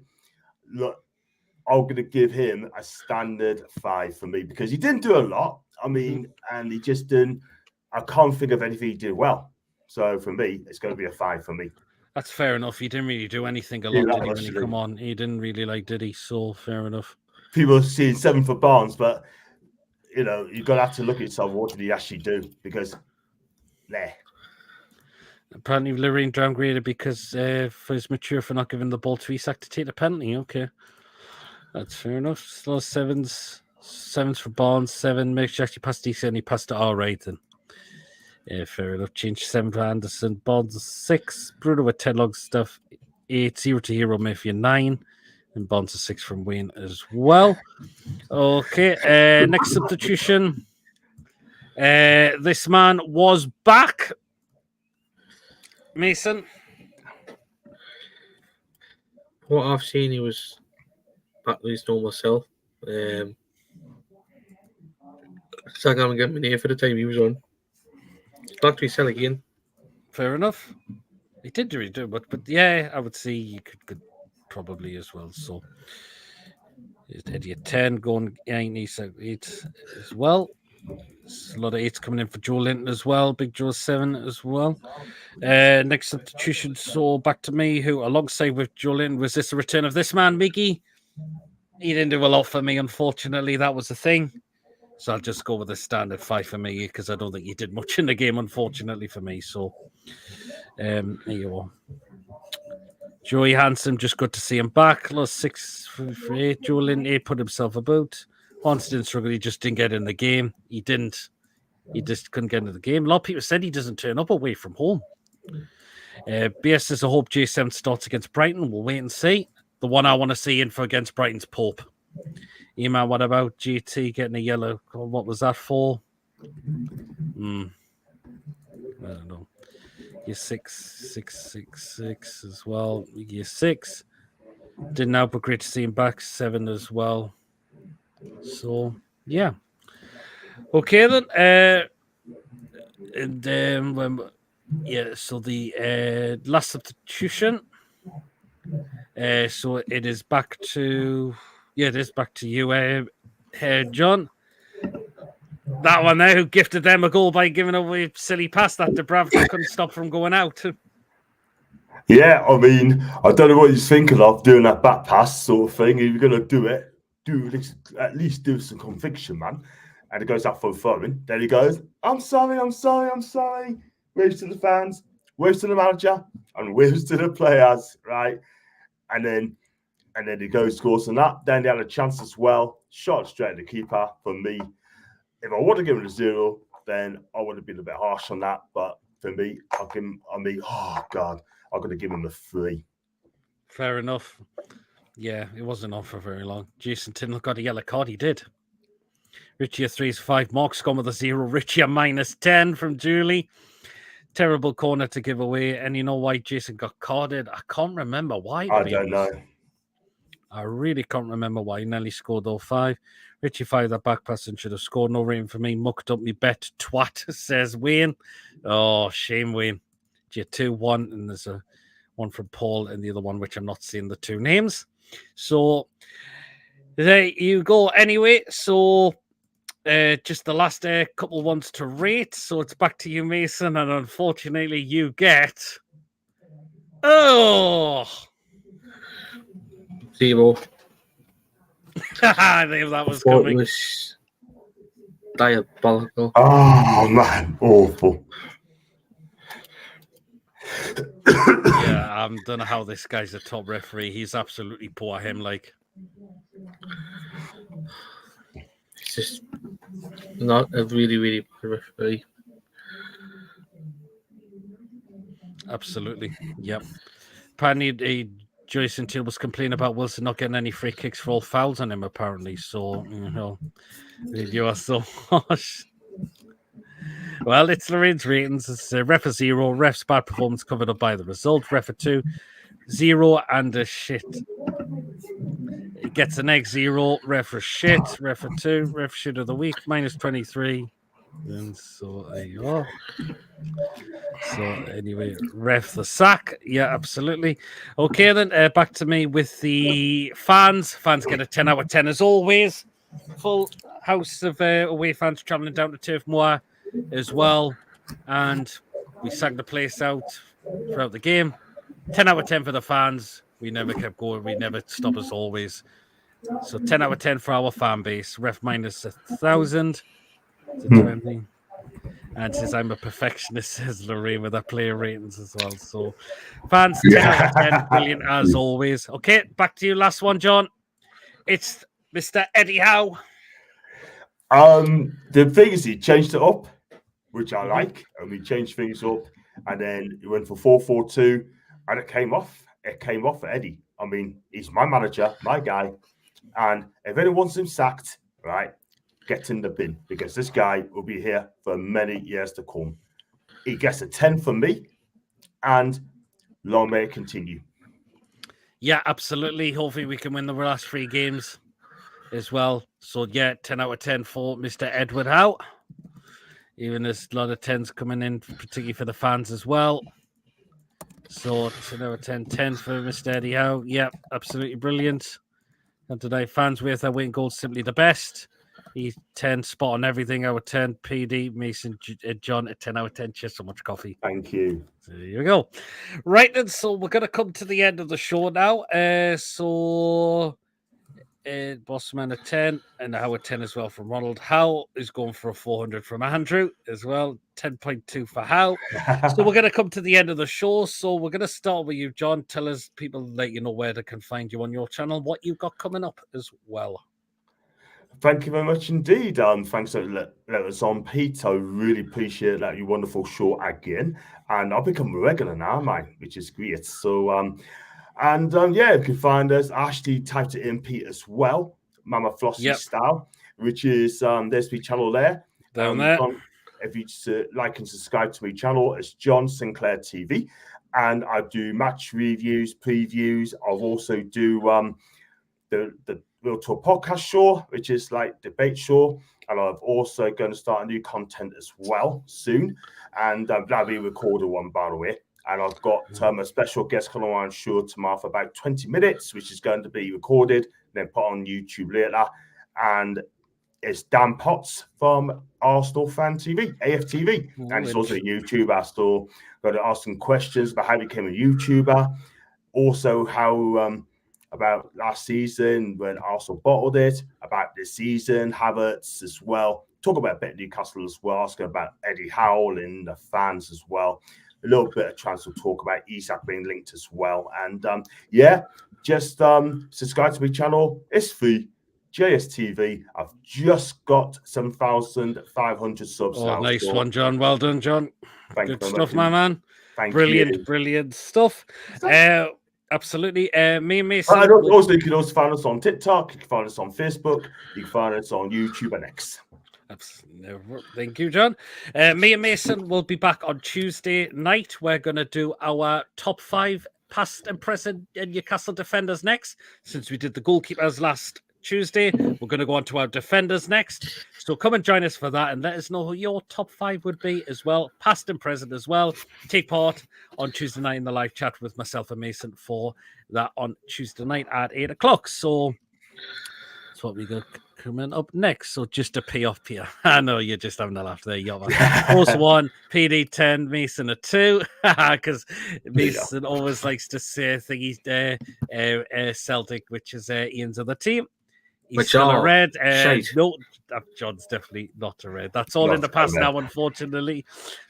Look, I'm going to give him a standard 5 for me because he didn't do a lot. I mean, and he just didn't. I can't think of anything he did well. So for me, it's going to be a 5 for me. That's fair enough. He didn't really do anything a lot, did he, when he come on? He didn't really did he? So fair enough. People are seeing 7 for Barnes, but you've got to have to look at yourself. What did he actually do? Because apparently Lorraine downgraded because for his mature for not giving the ball to Isak to take the penalty. Okay. That's fair enough. Slow 7s for Barnes, 7. Makes actually passed Isak and he passed it all right then. Yeah, fair enough. Change 7 for Anderson. Barnes 6. Bruno with 10 Longstaff. 8. 0 to Hero Murphy 9. And Barnes 6 from Wayne as well. Okay. Next substitution. This man was back. Mason. What I've seen, he was back to his normal self. So I'm going to get my name for the time he was on. Back to his cell again. Fair enough. He did really do, but yeah, I would say you could probably as well. So Eddie at 10, going 8 as well. There's a lot of 8s coming in for Joe Linton as well. Big Joe 7 as well. Next substitution, so back to me, who alongside with Joe Linton, was this the return of this man, Mickey? He didn't do a lot for me, unfortunately. That was the thing. So I'll just go with a standard 5 for me because I don't think he did much in the game, unfortunately, for me. So there you are. Joey Hansen, just good to see him back. Lost 6 for 8. Joe Linton 8 put himself about. Barnes didn't struggle. He just didn't get in the game. He just couldn't get into the game. A lot of people said he doesn't turn up away from home. BS says, I hope J7 starts against Brighton. We'll wait and see. The one I want to see in for against Brighton's Pope. Email, what about GT getting a yellow? What was that for? I don't know. Year 6 as well. Year 6. Didn't help, but great to see him back. 7 as well. So, yeah. Okay, then. So the last substitution. So it is back to... Yeah, it is back to you, John. That one there, who gifted them a goal by giving away a silly pass that Dubravka couldn't stop from going out. Yeah, I mean, I don't know what he's thinking of doing that back pass sort of thing. If you're going to do it, at least do some conviction, man. And it goes out for throwing. Then he goes, I'm sorry. Waves to the fans, waves to the manager, and waves to the players, right? And then he goes, scores on that. Then they had a chance as well. Shot straight at the keeper. For me, if I would have given it a 0, then I would have been a bit harsh on that. But for me, I'm going to give him a 3. Fair enough. Yeah, it wasn't on for very long. Jason Tinley got a yellow card. He did. Richie a 3 5. Mark's gone with a 0. Richie a -10 from Julie. Terrible corner to give away. And you know why Jason got carded? I can't remember why. I don't know. I really can't remember why. Nelly scored all 5. Richie fired that back pass and should have scored. No rating for me. Mucked up me bet. Twat, says Wayne. Oh, shame, Wayne. You 2-1, and there's a one from Paul and the other one, which I'm not seeing the 2 names. So there you go. Anyway, so just the last couple ones to rate. So it's back to you, Mason, and unfortunately you get 0. I think that was coming. It was diabolical. Oh, man. Awful. Yeah, I don't know how this guy's a top referee. He's absolutely poor, him. Like, It's just not a really, really bad referee. Absolutely. Yep. Apparently, Jason Teal was complaining about Wilson not getting any free kicks for all fouls on him, apparently. So, you are so harsh. Well, it's Lorraine's ratings. It's ref a 0, ref's bad performance covered up by the result. Ref a 2, 0 and a shit. It gets an egg 0, ref a shit, ref a 2, ref shit of the week, -23. And so there you are. So anyway, ref the sack. Yeah, absolutely. Okay, then back to me with the fans. Fans get a 10 out of 10 as always. Full house of away fans travelling down to Turf Moor as well. And we sang the place out throughout the game. 10 out of 10 for the fans. We never kept going. We never stop as always. So 10 out of 10 for our fan base. Ref -1,000 to 20. And says I'm a perfectionist, says Lorraine, with our player ratings as well. So fans, 10 out of 10, brilliant as always. Okay, back to you, last one, John. It's Mr. Eddie Howe. The thing is, he changed it up, which I like, and we changed things up, and then he went for 4-4-2, and it came off. It came off for Eddie. I mean, he's my manager, my guy, and if anyone wants him sacked, right, get in the bin, because this guy will be here for many years to come. He gets a 10 from me, and long may it continue. Yeah, absolutely. Hopefully we can win the last 3 games as well. So yeah, 10 out of 10 for Mr. Edward Howe. Even there's a lot of 10s coming in, particularly for the fans as well. So 10 out of 10, 10 for Mr. Eddie Howe. Yeah, absolutely brilliant. And today, fans with their win goal simply the best. He's 10, spot on everything out of 10. PD, Mason, John, at 10 out of 10. Cheers so much, coffee. Thank you. So there we go. Right then, so we're going to come to the end of the show now. Bossman at 10, and Howe at 10 as well from Ronald. Howe is going for a 400 from Andrew as well. 10.2 for Howe. So we're going to come to the end of the show. So we're going to start with you, John. Tell us, people, let you know where they can find you on your channel, what you've got coming up as well. Thank you very much indeed. Thanks for letting us on, Pete. I really appreciate that. Your wonderful show again. And I've become a regular now, mate, which is great. So, yeah, you can find us. Ashley typed it in, Pete, as well. Mama Flossie style, which is there's my channel there. Down there. If you like and subscribe to my channel, it's John Sinclair TV. And I do match reviews, previews. I'll also do the Real Talk podcast show, which is like debate show, and I'm also going to start a new content as well soon, and that'll be a recorded one, by the way. And I've got a special guest coming on show tomorrow for about 20 minutes, which is going to be recorded and then put on YouTube later. And it's Dan Potts from Arsenal Fan TV, AFTV, and he's also a YouTuber. So got to ask some questions about how he became a YouTuber, also how about last season when Arsenal bottled it, about this season, Havertz as well. Talk about a bit of Newcastle as well, asking about Eddie Howe and the fans as well. A little bit of transfer talk about Isak being linked as well. And just subscribe to my channel. It's free. JSTV. I've just got 7,500 subs now. Nice one, John. Well done, John. Good stuff, my man. Brilliant stuff. Absolutely. Me and Mason. Also, you can also find us on TikTok. You can find us on Facebook. You can find us on YouTube and X. Thank you, John. Me and Mason will be back on Tuesday night. We're going to do our top 5 past and present Newcastle defenders next. Since we did the goalkeepers last Tuesday, we're going to go on to our defenders next. So come and join us for that and let us know who your top 5 would be as well, past and present as well. Take part on Tuesday night in the live chat with myself and Mason for that on Tuesday night at 8 o'clock. So that's what we got coming up next. So just to pay off Pierre. I know you're just having a laugh there. Also 1, PD 10, Mason a 2, because Mason always likes to say thingies there. Celtic, which is Ian's other team. He's still a red. shite. No, John's definitely not a red. That's all in the past now, unfortunately.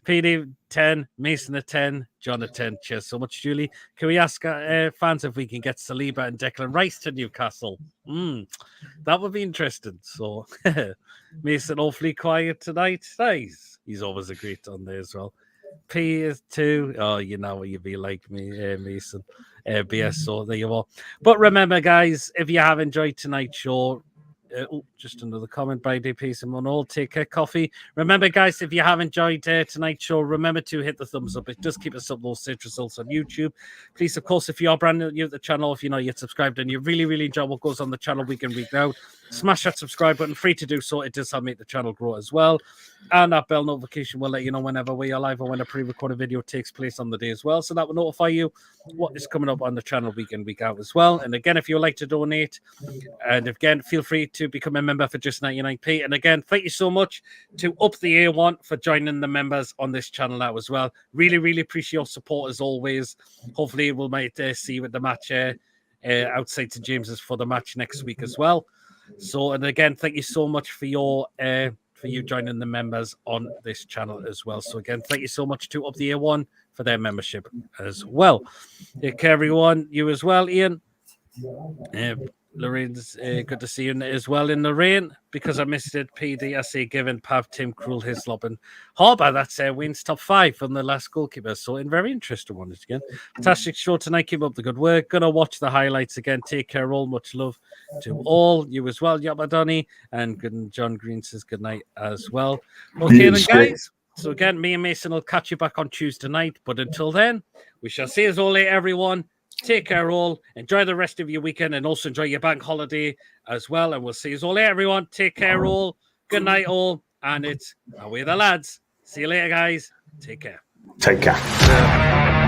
PD 10, Mason a 10, John a 10. Cheers so much, Julie. Can we ask fans if we can get Saliba and Declan Rice to Newcastle? That would be interesting. So, Mason awfully quiet tonight. Nice. He's always a great on there as well. P is 2. Oh, you know what you'd be like me, Mason. BS, so there you are. But remember, guys, if you have enjoyed tonight's show, just another comment by DP Simon All. Take a coffee. Remember, guys, if you have enjoyed tonight's show, remember to hit the thumbs up. It does keep us up those search results on YouTube. Please, of course, if you are brand new to the channel, if you're not yet subscribed and you really, really enjoy what goes on the channel week in, week out, smash that subscribe button. Free to do so. It does help make the channel grow as well. And that bell notification will let you know whenever we are live or when a pre-recorded video takes place on the day as well. So that will notify you what is coming up on the channel week in, week out as well. And again, if you would like to donate, and again, feel free to become a member for just 99p. And again, thank you so much to Up the A1 for joining the members on this channel now as well. Really, really appreciate your support as always. Hopefully, we might see you at the match outside St. James's for the match next week as well. So, and again, thank you so much for your for you joining the members on this channel as well. So again, thank you so much to Up the A1 for their membership as well. Take care, everyone. You as well, Ian. Lorraine's good to see you as well in the rain because I missed it. PD, I say, given Pav, Tim, Krul, Hislop, and Harbour. That's Wayne's top 5 from the last goalkeeper. So, in very interesting one again. Fantastic show tonight. Keep up the good work. Gonna watch the highlights again. Take care, all. Much love to all. You as well, Yabadani. And good. John Green says good night as well. Okay, then, guys. So, again, me and Mason will catch you back on Tuesday night. But until then, we shall see us all later, everyone. Take care, all. Enjoy the rest of your weekend and also enjoy your bank holiday as well. And we'll see you all later, everyone. Take care, all. Good night, all. And it's away the lads. See you later, guys. Take care. Take care.